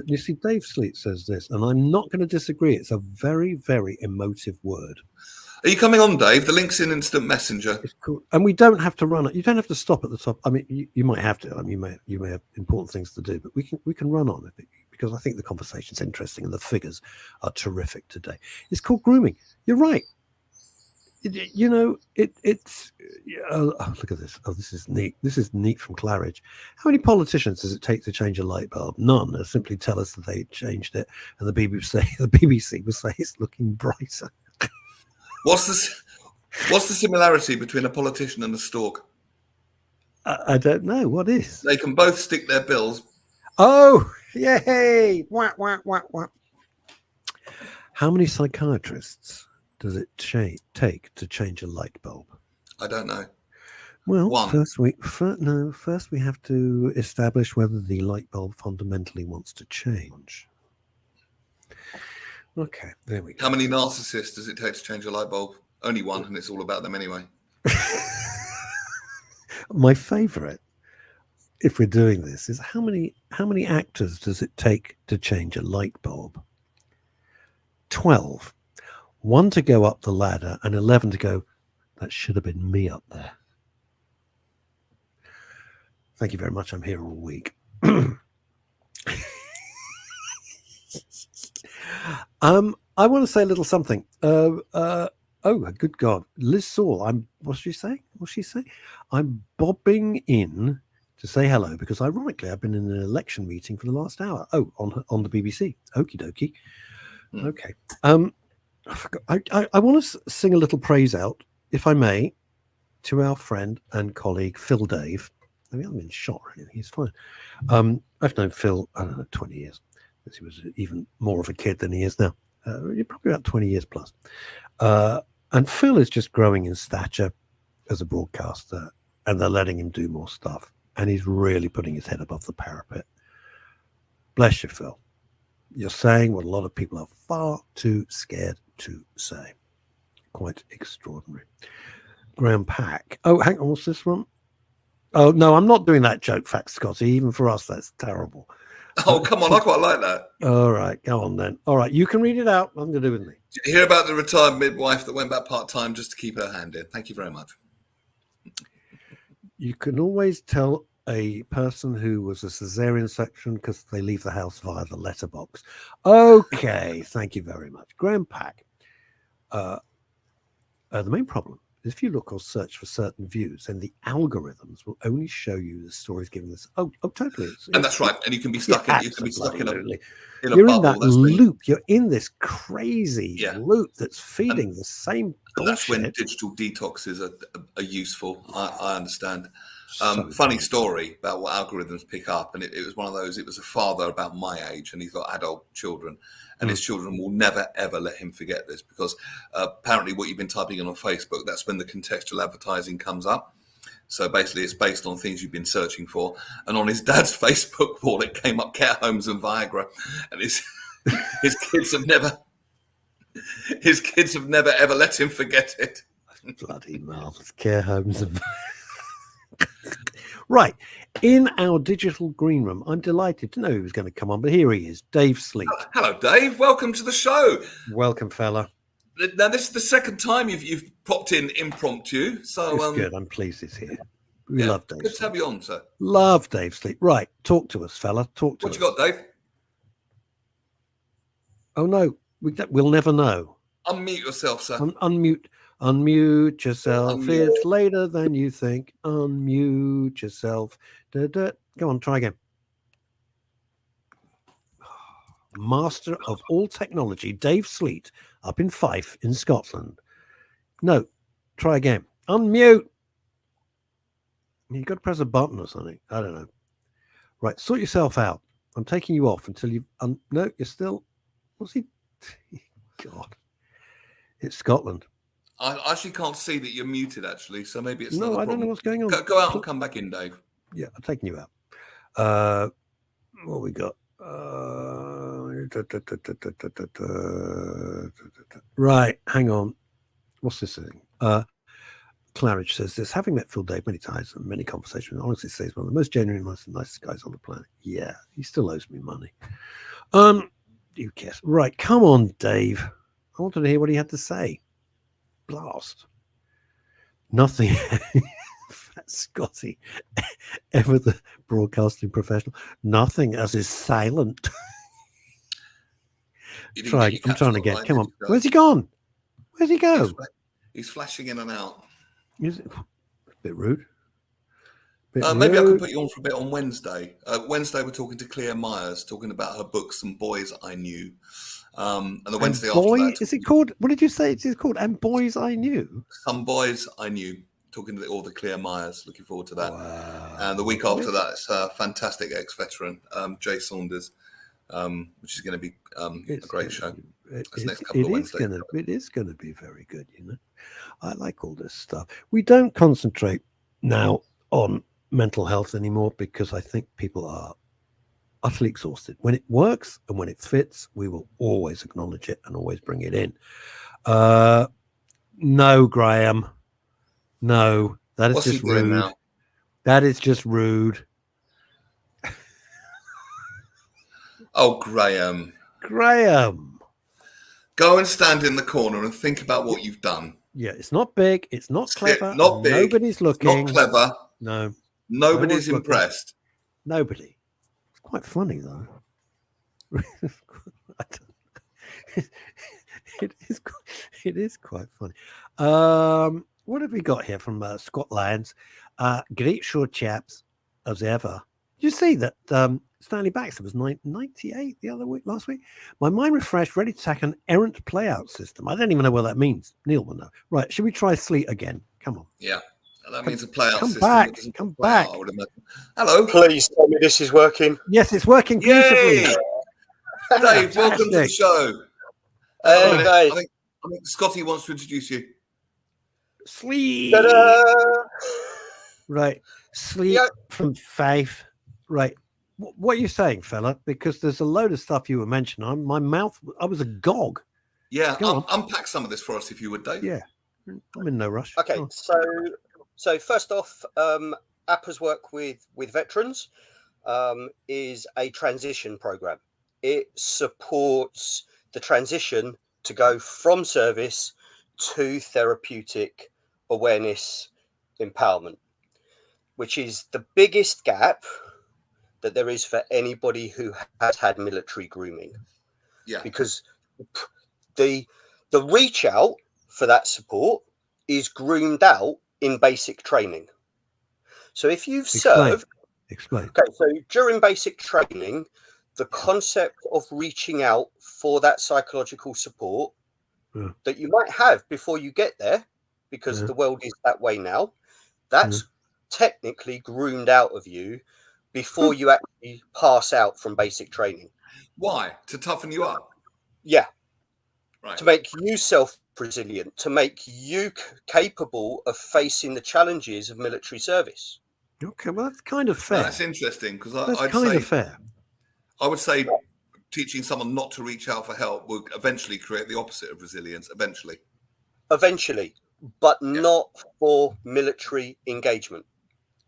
You see, Dave Sleet says this, and I'm not going to disagree. It's a very, very emotive word. Are you coming on, Dave? The link's in Instant Messenger. It's cool. And we don't have to run it. You don't have to stop at the top. I mean, you might have to. I mean, you may have important things to do, but we can run on it because I think the conversation's interesting and the figures are terrific today. It's called grooming. You're right. It's look at this. Oh, this is neat. This is neat from Claridge. How many politicians does it take to change a light bulb? None. They simply tell us that they changed it, and the BBC will say it's looking brighter. What's the similarity between a politician and a stork? I don't know. What is? They can both stick their bills. Oh, yay! Wah, wah, wah, wah. How many psychiatrists does it take to change a light bulb? I don't know. Well, One. First we have to establish whether the light bulb fundamentally wants to change. Okay, there we go. How many narcissists does it take to change a light bulb? Only one, and it's all about them anyway. My favorite, if we're doing this, is how many actors does it take to change a light bulb? 12. 1 to go up the ladder and 11 to go, that should have been me up there. Thank you very much. I'm here all week. I want to say a little something. Oh, good God. Liz Saul, what's she say? I'm bobbing in to say hello because ironically I've been in an election meeting for the last hour. Oh, on the BBC. Okie dokie. Okay. I forgot. I want to sing a little praise out, if I may, to our friend and colleague Phil Dave. I mean, I haven't been shot or anything. He's fine. I've known Phil, I don't know, 20 years. Because he was even more of a kid than he is now. Probably about 20 years plus. And Phil is just growing in stature as a broadcaster, and they're letting him do more stuff. And he's really putting his head above the parapet. Bless you, Phil. You're saying what a lot of people are far too scared to say. Quite extraordinary. Graham Pack. Oh, hang on, what's this one? Oh, no, I'm not doing that joke, Fat Scotty. Even for us, that's terrible. Oh, come on. I quite like that. All right, go on then. All right, you can read it out. Nothing to do with me. Did you hear about the retired midwife that went back part-time just to keep her hand in? Thank you very much. You can always tell a person who was a cesarean section because they leave the house via the letterbox. Okay, thank you very much. Graham Pack. The main problem is if you look or search for certain views, then the algorithms will only show you the stories giving this. Oh, totally. And that's right. And you can be stuck in. You can be stuck in a You're in bubble. that loop. You're in this crazy loop that's feeding the same bullshit. That's when digital detoxes are useful. I understand. Funny story about what algorithms pick up, and it was one of those. It was a father about my age, and he's got adult children, and his children will never ever let him forget this because apparently what you've been typing in on Facebook, that's when the contextual advertising comes up. So basically, it's based on things you've been searching for. And on his dad's Facebook wall, it came up care homes and Viagra, and his kids have never ever let him forget it. Bloody marvelous care homes and right. In our digital green room, I'm delighted to know he was going to come on, but here he is, Dave Sleet. Hello, Dave. Welcome to the show. Welcome, fella. Now, this is the second time you've popped in impromptu, so it's good. I'm pleased he's here. We love Dave. Good to have you on, sir. Love Dave Sleet. Right, talk to us, fella. Talk to us. What you got, Dave? Oh no, we'll never know. Unmute yourself, sir. Unmute yourself. It's later than you think. Unmute yourself. Go on, try again. Master of all technology, Dave Sleet, up in Fife in Scotland. No, try again. Unmute. You've got to press a button or something. I don't know. Right, sort yourself out. I'm taking you off until you... no, you're still... What's he... God. It's Scotland. I actually can't see that you're muted, actually, so maybe it's not a I problem. don't know what's going on. Go out and come back in, Dave. Yeah, I'm taking you out. What we got? Right, hang on. What's this thing? Claridge says this. Having met Phil Dave many times and many conversations, honestly says one of the most genuine, most nicest guys on the planet. Yeah, he still owes me money. Who cares? Right, come on, Dave. I wanted to hear what he had to say. Blast. Nothing. Fat Scotty. Ever the broadcasting professional. Nothing as is silent. I'm trying again. Come on. Where's he gone? Where's he go? He's flashing in and out. Is it a bit rude? Maybe I could put you on for a bit on Wednesday. Wednesday, we're talking to Claire Myers, talking about her book, Some Boys I Knew. And the Wednesday after that... Is it called... What did you say it's called? And Boys I Knew? Some Boys I Knew. Talking to all the Claire Myers. Looking forward to that. Wow. And the week after that, it's a fantastic ex-veteran, Jay Saunders, which is going to be a great show. It is going to be very good, you know. I like all this stuff. We don't concentrate now on mental health anymore because I think people are utterly exhausted. When it works and when it fits, we will always acknowledge it and always bring it in. No, Graham. No, that is just rude. Now? That is just rude. Oh, Graham. Graham. Go and stand in the corner and think about what you've done. Yeah, it's not big. It's not clever. Not big. Nobody's looking. Not clever. No. Nobody's impressed. Nobody. It's quite funny though. It is quite funny. What have we got here from Scotland? Great show, chaps, as ever. Did you see that Stanley Baxter was 98 last week? My mind refreshed, ready to attack an errant playout system. I don't even know what that means. Neil will know. Right, should we try Sleet again? Come on. Yeah, that means a playout come system. back, That doesn't come play back. out, I would imagine. Hello. Please tell me this is working. Yes, it's working beautifully. Yay! Dave, welcome to the show. Hey, guys. I think Scotty wants to introduce you. Sleep. Ta-da! Right. Sleep Yeah. from 5. Right. What are you saying, fella? Because there's a load of stuff you were mentioning. My mouth, I was agog. Yeah, Go on. unpack some of this for us if you would, Dave. Yeah. I'm in no rush. Okay, Oh. so first off, APA's work with veterans is a transition program. It supports the transition to go from service to therapeutic awareness empowerment, which is the biggest gap that there is for anybody who has had military grooming. Yeah. Because the reach out for that support is groomed out in basic training. So if you've served, Explain. okay, so during basic training, the concept of reaching out for that psychological support that you might have before you get there, because the world is that way now, that's technically groomed out of you before you actually pass out from basic training. Why? To toughen you up? Yeah. Right. To make you self-resilient, to make you capable of facing the challenges of military service. Okay, well, that's kind of fair. That's interesting because That's I'd kind say, of fair. I would say teaching someone not to reach out for help will eventually create the opposite of resilience. Eventually, but not for military engagement.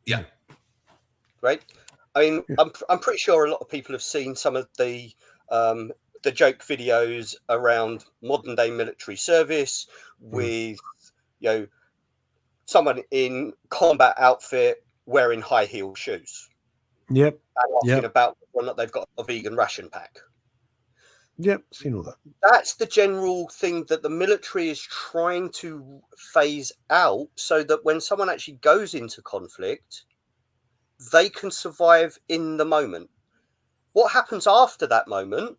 Yeah. Right. I mean, I'm pretty sure a lot of people have seen some of the joke videos around modern day military service with, you know, someone in combat outfit wearing high heel shoes. Yep. And asking about whether or not they've got a vegan ration pack. Yep. Seen all that. That's the general thing that the military is trying to phase out, so that when someone actually goes into conflict, they can survive in the moment. What happens after that moment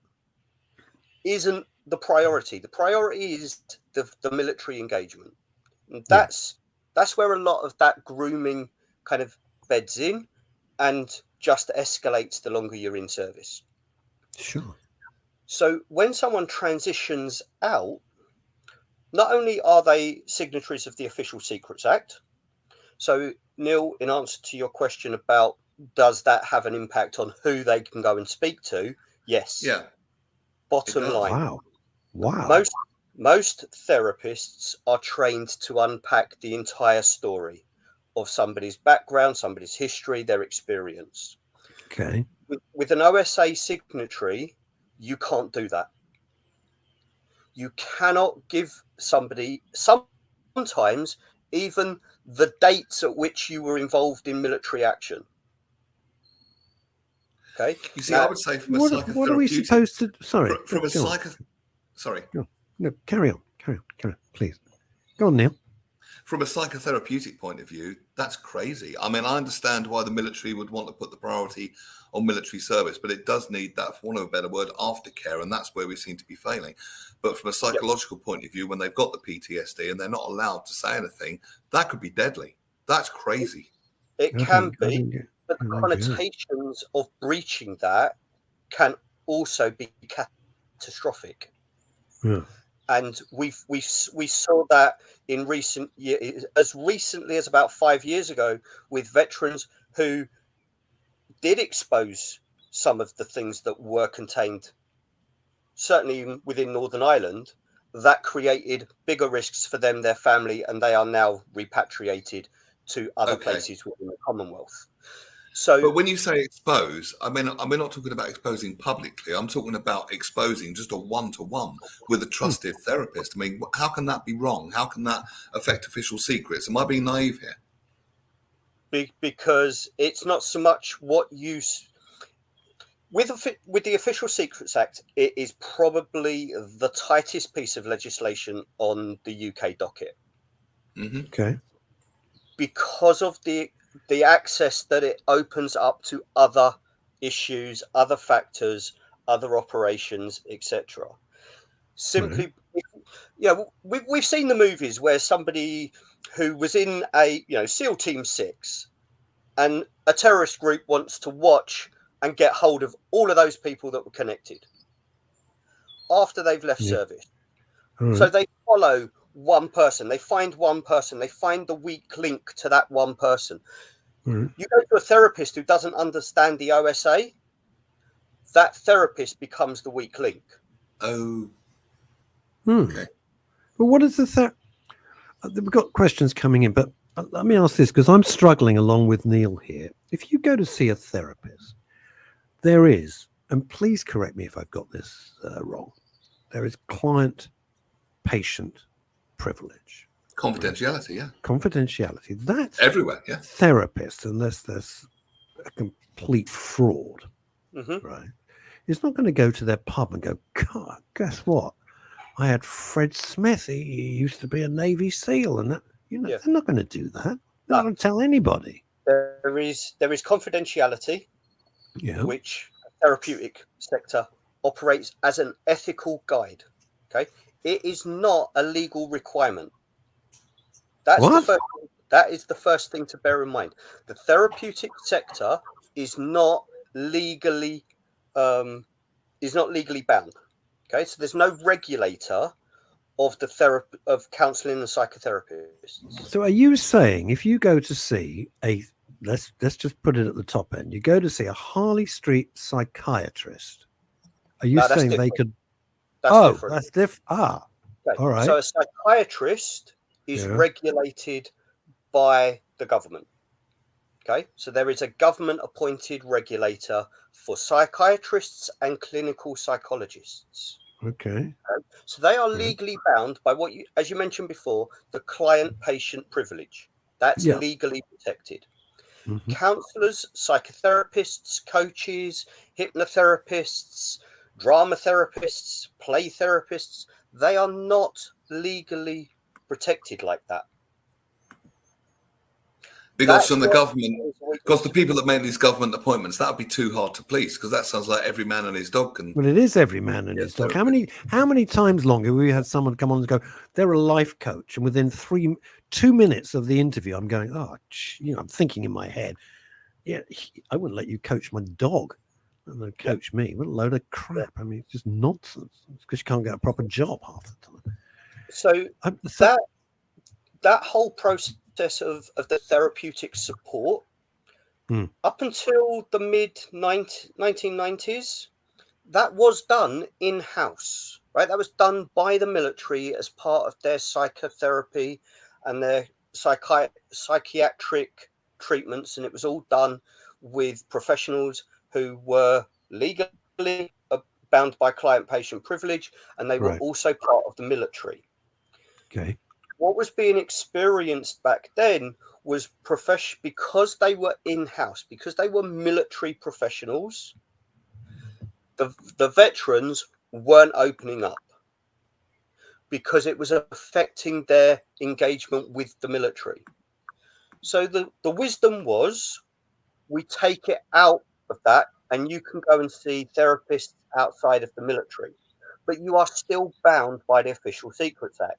isn't the priority. The priority is the military engagement. And that's where a lot of that grooming kind of beds in and just escalates the longer you're in service. Sure. So when someone transitions out, not only are they signatories of the Official Secrets Act, so Neil, in answer to your question about does that have an impact on who they can go and speak to? Yes. Yeah. Bottom line. Wow. Most therapists are trained to unpack the entire story of somebody's background, somebody's history, their experience. Okay. With an OSA signatory, you can't do that. You cannot give somebody, sometimes even the dates at which you were involved in military action. Okay. You see, I would say from a psychotherapeutic... What are we supposed to... Sorry. From a Sorry. No, carry on, please. Go on, Neil. From a psychotherapeutic point of view, that's crazy. I mean, I understand why the military would want to put the priority on military service, but it does need that, for want of a better word, aftercare, and that's where we seem to be failing. But from a psychological point of view, when they've got the PTSD and they're not allowed to say anything, that could be deadly. That's crazy. It can be, but the connotations of breaching that can also be catastrophic. Yeah. And we saw that in recent years, as recently as about 5 years ago, with veterans who did expose some of the things that were contained, certainly within Northern Ireland, that created bigger risks for them, their family, and they are now repatriated to other places within the Commonwealth. So, but when you say expose, I mean, we're not talking about exposing publicly. I'm talking about exposing just a one-to-one with a trusted therapist. I mean, how can that be wrong? How can that affect official secrets? Am I being naive here? because it's not so much what you with the Official Secrets Act. It is probably the tightest piece of legislation on the UK docket. Mm-hmm. Okay. Because of the access that it opens up to other issues, other factors, other operations, etc. Simply, we've seen the movies where somebody who was in a SEAL Team 6 and a terrorist group wants to watch and get hold of all of those people that were connected after they've left service. All right. So they follow one person, they find one person, they find the weak link to that one person. Right. You go to a therapist who doesn't understand the OSA, that therapist becomes the weak link. Oh, okay. Well, what is the we've got questions coming in, but let me ask this, because I'm struggling along with Neil here. If you go to see a therapist, there is, and please correct me if I've got this wrong, there is client-patient privilege. confidentiality, yeah. Confidentiality. That's Everywhere, yeah. Therapist, unless there's a complete fraud, right? It's not going to go to their pub and go, God, guess what? I had Fred Smith. He used to be a Navy SEAL, and that, they're not going to do that. They're not going to tell anybody. There is confidentiality, which the therapeutic sector operates as an ethical guide. Okay, it is not a legal requirement. That is the first thing to bear in mind. The therapeutic sector is not legally bound. Okay, so there's no regulator of the of counselling and psychotherapists. So are you saying if you go to see let's just put it at the top end, you go to see a Harley Street psychiatrist, are you saying they could? That's different. That's different. Okay. All right. So a psychiatrist is regulated by the government. Okay, so there is a government-appointed regulator for psychiatrists and clinical psychologists. Okay. So they are legally bound by what as you mentioned before, the client-patient privilege. That's legally protected. Counselors, psychotherapists, coaches, hypnotherapists, drama therapists, play therapists, they are not legally protected like that. Because from the government, because the people that make these government appointments, that would be too hard to police, because that sounds like every man and his dog can. Well, it is every man and his dog. How many times longer we had someone come on and go, they're a life coach, and within 2 minutes of the interview, I'm going, I'm thinking in my head, I wouldn't let you coach my dog, and then coach me. What a load of crap! I mean, it's just nonsense. It's because you can't get a proper job half the time. So that whole process of the therapeutic support up until the mid 1990s, that was done in-house, right? That was done by the military as part of their psychotherapy and their psychiatric treatments, and it was all done with professionals who were legally bound by client-patient privilege, and they were also part of the military. Okay. What was being experienced back then was because they were in-house, because they were military professionals, the veterans weren't opening up because it was affecting their engagement with the military. So the wisdom was, we take it out of that, and you can go and see therapists outside of the military, but you are still bound by the Official Secrets Act.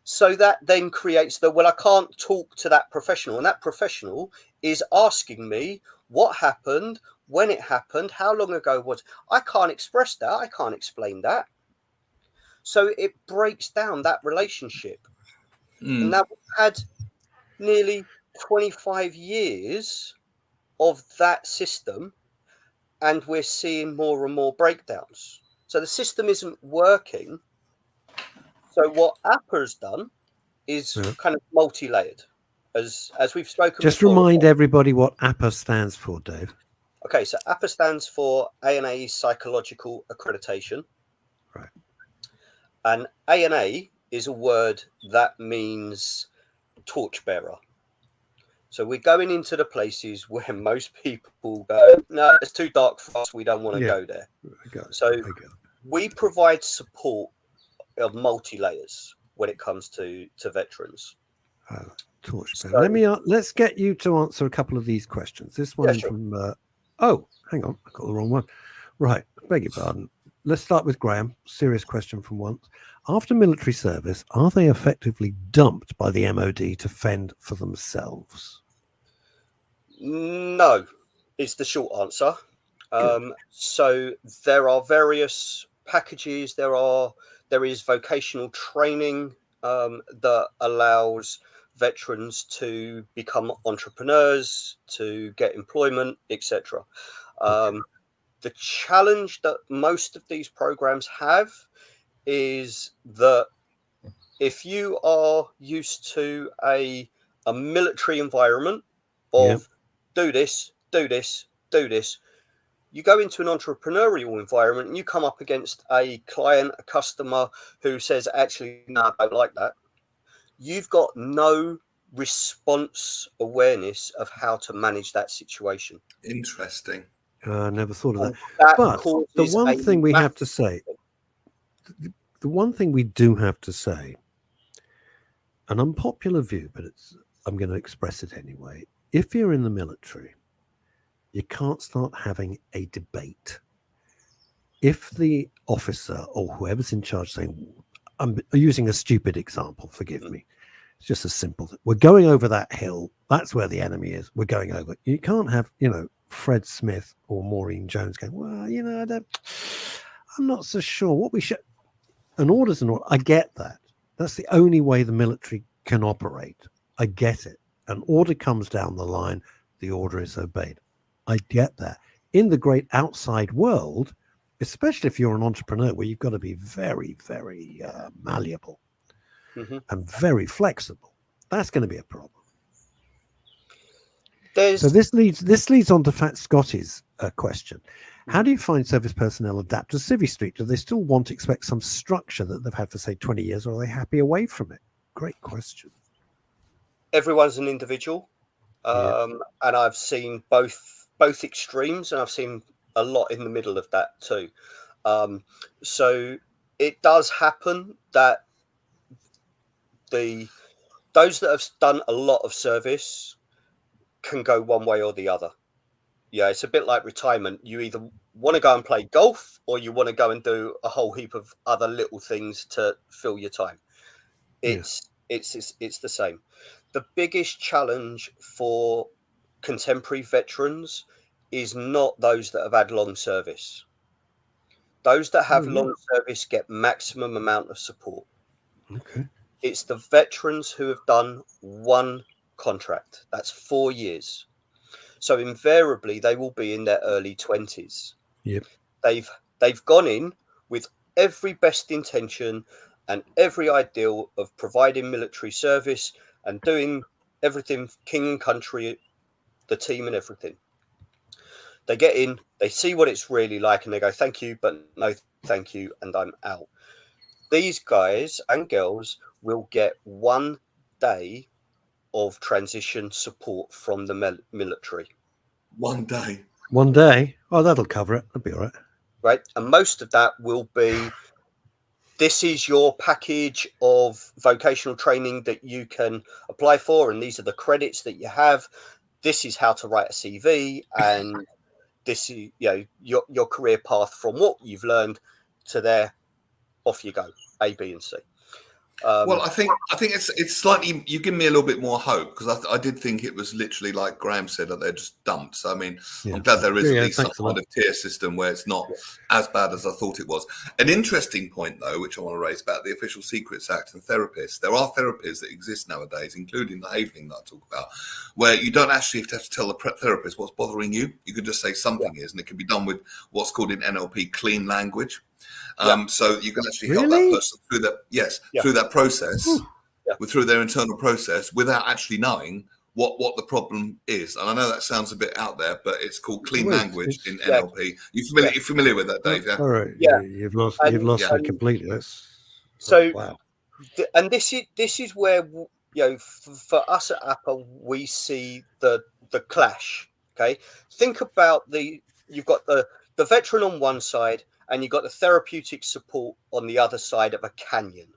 So that then creates I can't talk to that professional, and that professional is asking me what happened, when it happened, how long ago was. I can't express that. I can't explain that. So it breaks down that relationship. And now we've had nearly 25 years of that system, and we're seeing more and more breakdowns. So the system isn't working. So what APA's done is kind of multi-layered, as we've spoken Just before. Remind everybody what APA stands for, Dave. Okay, so APA stands for ANA Psychological Accreditation. Right. And ANA is a word that means torchbearer. So we're going into the places where most people go, no, it's too dark for us. We don't want to go there. So we provide support of multi-layers when it comes to veterans. Let's get you to answer a couple of these questions. This one from hang on, I got the wrong one. Right, beg your pardon. Let's start with Graham. Serious question from once. After military service, are they effectively dumped by the MOD to fend for themselves? No, is the short answer. So there are various packages. There is vocational training that allows veterans to become entrepreneurs, to get employment, etc. The challenge that most of these programs have is that if you are used to a military environment of do this, do this, do this, you go into an entrepreneurial environment and you come up against a client, a customer who says, actually, no, I don't like that. You've got no response awareness of how to manage that situation. Interesting. I never thought of that. But the one thing we have to say, the one thing we do have to say, an unpopular view, but I'm going to express it anyway. If you're in the military, you can't start having a debate. If the officer or whoever's in charge saying, I'm using a stupid example, forgive me. It's just as simple. We're going over that hill. That's where the enemy is. We're going over. You can't have, Fred Smith or Maureen Jones going, well, I'm not so sure what we should. An order's an order. I get that. That's the only way the military can operate. I get it. An order comes down the line. The order is obeyed. I get that. In the great outside world, especially if you're an entrepreneur where you've got to be very, very malleable and very flexible, that's going to be a problem. So this leads on to Fat Scotty's question. How do you find service personnel adapt to Civvy Street? Do they still expect some structure that they've had for, say, 20 years, or are they happy away from it? Great question. Everyone's an individual. And I've seen both extremes, and I've seen a lot in the middle of that too. So it does happen that those that have done a lot of service can go one way or the other. Yeah, it's a bit like retirement. You either want to go and play golf, or you want to go and do a whole heap of other little things to fill your time. It's the same. The biggest challenge for contemporary veterans is not those that have had long service. Those that have long service get maximum amount of support. Okay. It's the veterans who have done one contract. That's 4 years. So invariably they will be in their early 20s. Yep. They've gone in with every best intention and every ideal of providing military service and doing everything king and country, the team and everything. They get in, they see what it's really like, and they go, thank you, but no thank you, and I'm out. These guys and girls will get 1 day of transition support from the military. 1 day. 1 day? Oh, that'll cover it. That'll be all right. Right. And most of that will be, this is your package of vocational training that you can apply for, and these are the credits that you have. This is how to write a CV, and this is your career path from what you've learned to there. Off you go, A, B, and C. Well, I think it's slightly. You give me a little bit more hope, because I did think it was literally like Graham said, that they're just dumped. So I mean, I'm glad there is at least some kind of tier system where it's not as bad as I thought it was. An interesting point, though, which I want to raise about the Official Secrets Act and therapists. There are therapies that exist nowadays, including the Havening that I talk about, where you don't actually have to tell the therapist what's bothering you. You can just say something is, and it can be done with what's called in NLP clean language. So you can actually help that person through that, through that process, through their internal process, without actually knowing what the problem is. And I know that sounds a bit out there, but it's called clean language in NLP. You're familiar with that, Dave? All right. Yeah. You've lost me completely. Wow. And this is where for us at APA, we see the clash. Okay, think about you've got the veteran on one side, and you've got the therapeutic support on the other side of a canyon.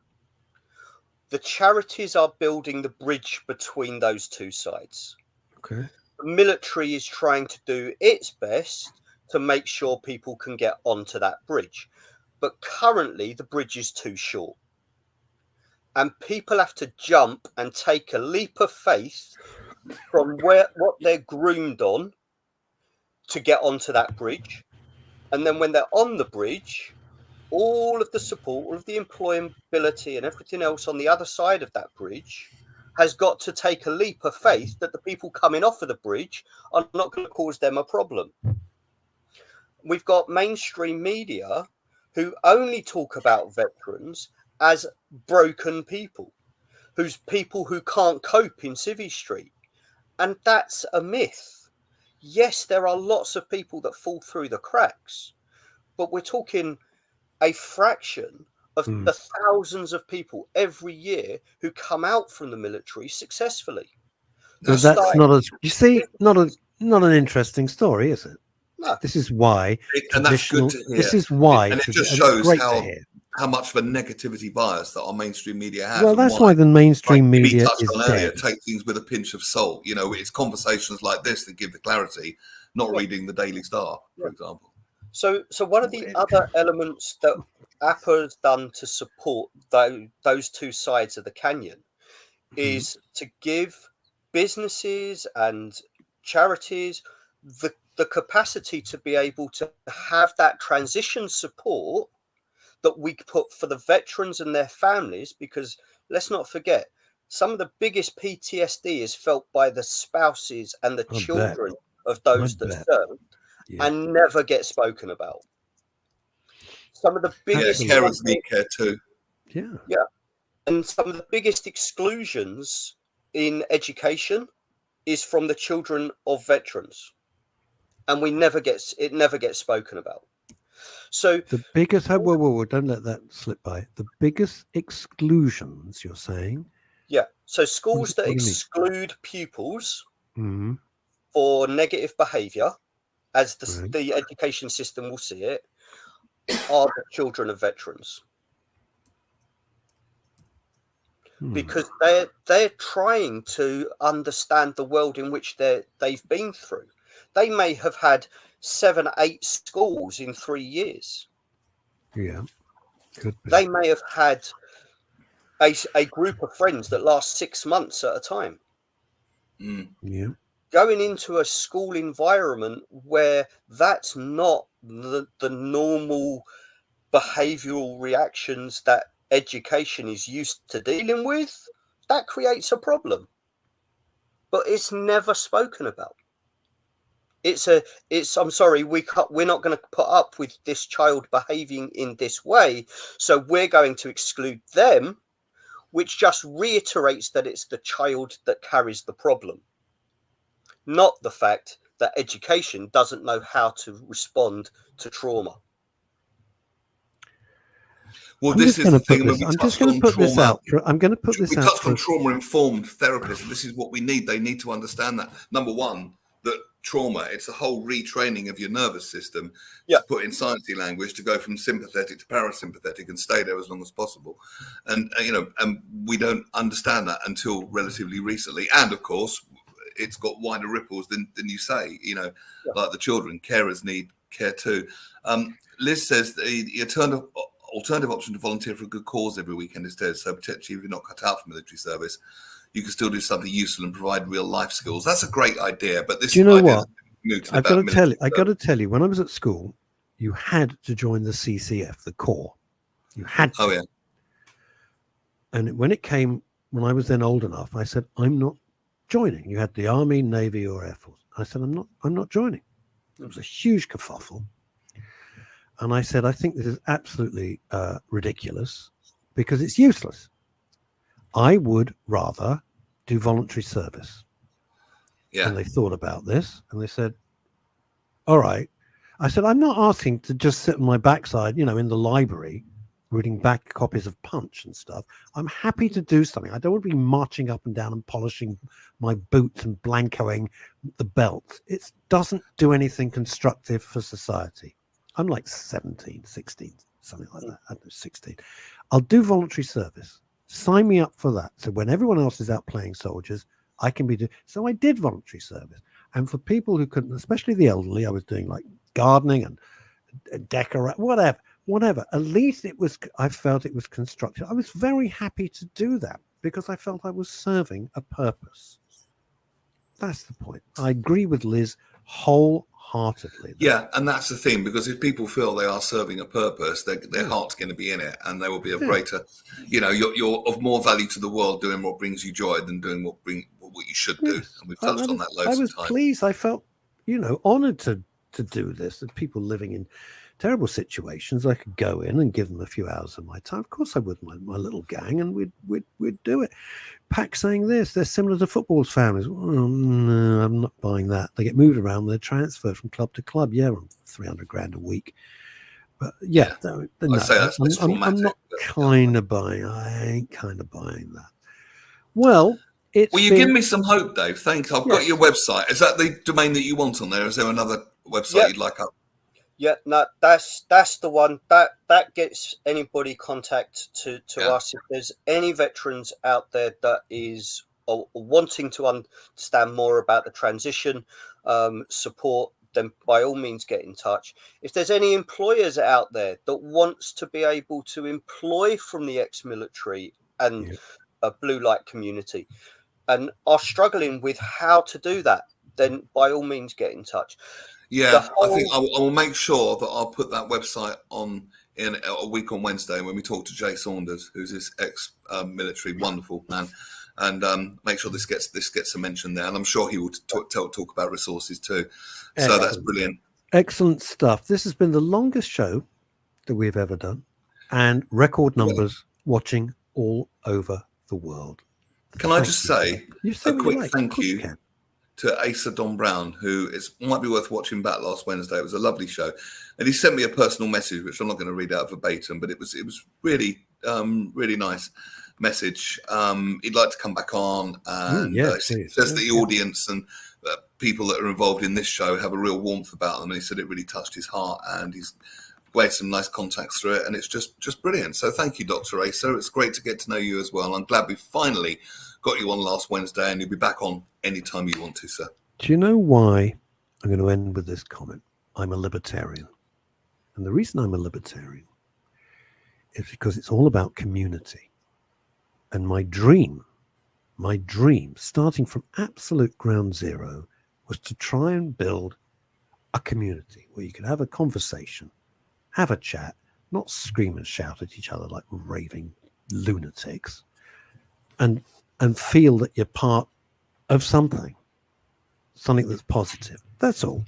The charities are building the bridge between those two sides. Okay. The military is trying to do its best to make sure people can get onto that bridge. But currently, the bridge is too short. And people have to jump and take a leap of faith from what they're groomed on to get onto that bridge. And then when they're on the bridge, all of the support, all of the employability and everything else on the other side of that bridge has got to take a leap of faith that the people coming off of the bridge are not going to cause them a problem. We've got mainstream media who only talk about veterans as broken people, people who can't cope in Civvy Street. And that's a myth. Yes, there are lots of people that fall through the cracks, but we're talking a fraction of the thousands of people every year who come out from the military successfully. But that's not not an interesting story, is it? No. This is why and that's good to hear. This is why, and it just shows how much of a negativity bias that our mainstream media has. Well, that's why the mainstream media is dead. Take things with a pinch of salt. It's conversations like this that give the clarity, not reading the Daily Star, for example. So one of the other elements that APA has done to support those two sides of the canyon is to give businesses and charities the capacity to be able to have that transition support that we put for the veterans and their families, because let's not forget, some of the biggest PTSD is felt by the spouses and the children of those that served and never get spoken about. Some of the biggest carers need care too. Yeah. And some of the biggest exclusions in education is from the children of veterans. And it never gets spoken about. So the biggest whoa, don't let that slip by. The biggest exclusions, you're saying? Yeah. So schools that exclude pupils for negative behaviour, as the education system will see it, are the children of veterans. Because they're trying to understand the world in which they've been through. They may have had 7, 8 schools in 3 years. Yeah, could be. They may have had a group of friends that last 6 months at a time. Yeah. Going into a school environment where that's not the normal behavioural reactions that education is used to dealing with, that creates a problem. But it's never spoken about. I'm sorry, we're not going to put up with this child behaving in this way, so we're going to exclude them, which just reiterates that it's the child that carries the problem, not the fact that education doesn't know how to respond to trauma. Well, this is the thing. I'm just going to put this out. I'm going to put this out. We touched on trauma-informed therapists, and this is what we need. They need to understand that. Number one, that trauma, it's a whole retraining of your nervous system to put in sciencey language, to go from sympathetic to parasympathetic and stay there as long as possible. And and we don't understand that until relatively recently. And of course, it's got wider ripples than you say. Like the children, carers need care too. Liz says the alternative option to volunteer for a good cause every weekend instead. So potentially, if you're not cut out for military service, you can still do something useful and provide real life skills. That's a great idea. But this, do you know what? I've got to tell you. When I was at school, you had to join the CCF, the Corps. You had to. Oh yeah. And when I was then old enough, I said, I'm not joining. You had the Army, Navy, or Air Force. I said, I'm not joining. It was a huge kerfuffle. And I said, I think this is absolutely ridiculous because it's useless. I would rather do voluntary service. Yeah. And they thought about this and they said, all right. I said, I'm not asking to just sit on my backside, in the library reading back copies of Punch and stuff. I'm happy to do something. I don't want to be marching up and down and polishing my boots and blancoing the belts. It doesn't do anything constructive for society. I'm like 17, 16, something like that. I don't know, 16. I'll do voluntary service. Sign me up for that. So when everyone else is out playing soldiers, I can be doing. So I did voluntary service. And for people who couldn't, especially the elderly, I was doing like gardening and decorate, whatever. At least I felt it was constructive. I was very happy to do that because I felt I was serving a purpose. That's the point. I agree with Liz wholeheartedly. Yeah, and that's the thing, because if people feel they are serving a purpose, their heart's going to be in it, and they will be of greater, you're of more value to the world doing what brings you joy than doing what you should do. And we've touched on that loads of times. I was pleased. I felt, honoured to do this. That people living in terrible situations, I could go in and give them a few hours of my time. Of course I would, my little gang, and we'd do it. Pack saying this, they're similar to football's families. Oh, no, I'm not buying that. They get moved around, they're transferred from club to club. Yeah, I'm $300 a week. But yeah, no, I'm not kind of buying. I ain't kind of buying that. Well, you give me some hope, Dave. Thanks. I've got your website. Is that the domain that you want on there? Is there another website you'd like up? Yeah, no, that's the one that gets anybody contact to us. If there's any veterans out there that is wanting to understand more about the transition support, then by all means get in touch. If there's any employers out there that wants to be able to employ from the ex-military and a blue light community and are struggling with how to do that, then by all means get in touch. Yeah, I think I will make sure that I'll put that website on in a week on Wednesday when we talk to Jay Saunders, who's this ex-military wonderful man, and make sure this gets a mention there. And I'm sure he will talk about resources too. So that's brilliant. Excellent stuff. This has been the longest show that we've ever done, and record numbers watching all over the world. Can I just say a quick thank you to Asa Don Brown, who might be worth watching back last Wednesday. It was a lovely show. And he sent me a personal message, which I'm not going to read out verbatim, but it was really, really nice message. He'd like to come back on, and says that the audience and people that are involved in this show have a real warmth about them. And he said it really touched his heart, and he's made some nice contacts through it. And it's just brilliant. So thank you, Dr. Asa. It's great to get to know you as well. I'm glad we finally got you on last Wednesday, and you'll be back on anytime you want to, sir. Do you know why I'm going to end with this comment? I'm a libertarian. And the reason I'm a libertarian is because it's all about community. And my dream, starting from absolute ground zero, was to try and build a community where you could have a conversation, have a chat, not scream and shout at each other like raving lunatics, and feel that you're part of something that's positive. That's all.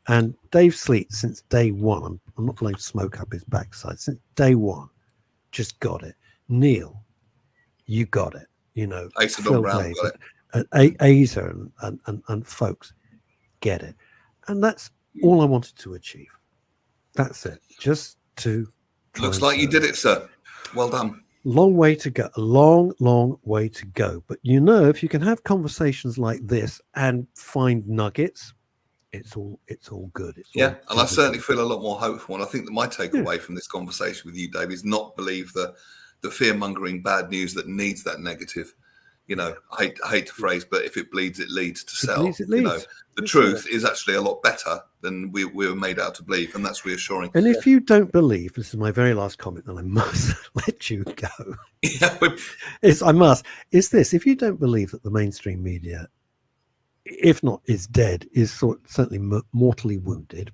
And Dave Sleet, since day one, I'm not blowing smoke up his backside, since day one, just got it. Neil, you got it. Asa Don Brown got it. Asa and folks get it. And that's all I wanted to achieve. That's it. Just to looks like you did it, sir. Well done. Long way to go. A long way to go. But if you can have conversations like this and find nuggets, it's all good. And I certainly feel a lot more hopeful. And I think that my takeaway from this conversation with you, Dave, is not believe the fear-mongering bad news that needs that negative. I hate the phrase, but if it bleeds, it leads to sell. The truth is actually a lot better than we were made out to believe, and that's reassuring. And if you don't believe, this is my very last comment, and I must let you go. I must. Is this: if you don't believe that the mainstream media, if not is dead, is certainly mortally wounded.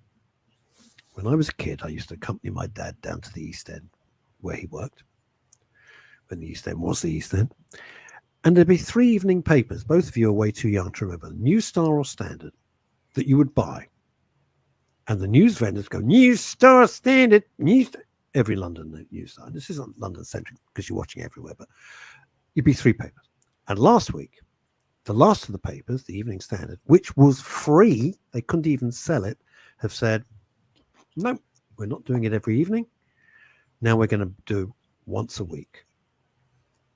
When I was a kid, I used to accompany my dad down to the East End, where he worked, when the East End was the East End. And there'd be 3 evening papers, both of you are way too young to remember, New Star or Standard, that you would buy. And the news vendors go, New Star, Standard, every London news star. This isn't London-centric because you're watching everywhere, but you'd be 3 papers. And last week, the last of the papers, the Evening Standard, which was free, they couldn't even sell it, have said, no, we're not doing it every evening. Now we're going to do once a week.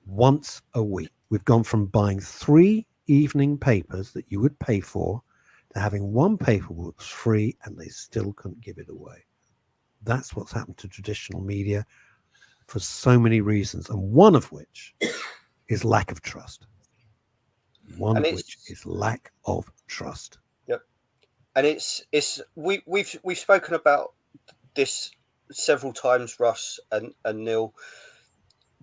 Once a week. We've gone from buying 3 evening papers that you would pay for to having one paper that was free, and they still couldn't give it away. That's what's happened to traditional media for so many reasons, and one of which is lack of trust. One of which is lack of trust. Yep. And we've spoken about this several times, Russ and Neil.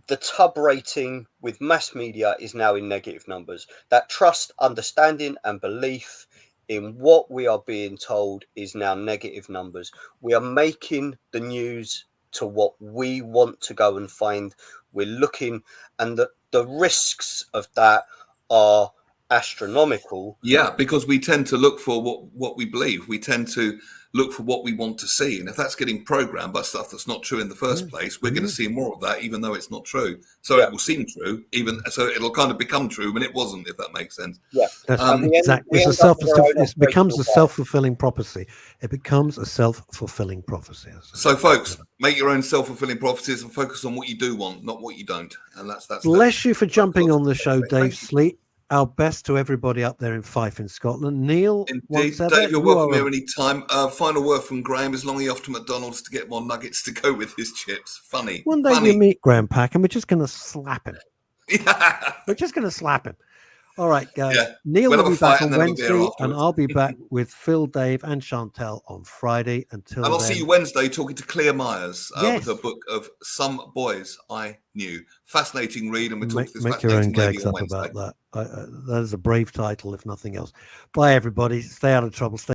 The tub rating with mass media is now in negative numbers. That trust, understanding, and belief in what we are being told is now negative numbers. We are making the news to what we want to go and find. We're looking, and the risks of that are astronomical. Yeah, because we tend to look for what we believe. We tend to look for what we want to see. And if that's getting programmed by stuff that's not true in the first place, we're going to see more of that, even though it's not true. So it will seem true, so it'll kind of become true when it wasn't, if that makes sense. Yeah, that's exactly. It becomes a self-fulfilling prophecy. It becomes a self-fulfilling prophecy. So, folks, make your own self-fulfilling prophecies and focus on what you do want, not what you don't. And that's. Bless you for jumping on the show, Dave Sleet. Our best to everybody up there in Fife in Scotland. Neil, indeed, Dave, you're welcome here any time. Final word from Graham is Longie off to McDonald's to get more nuggets to go with his chips. Funny. One day we meet Graham Pack and we're just going to slap him. Yeah. We're just going to slap him. All right, guys. Yeah. Neil will be back on Wednesday, and I'll be back with Phil, Dave, and Chantel on Friday. And I'll see you Wednesday talking to Claire Myers with her book of Some Boys I Knew. Fascinating read, and we'll talk to this make your own gags up about that. That is a brave title, if nothing else. Bye, everybody. Stay out of trouble. Stay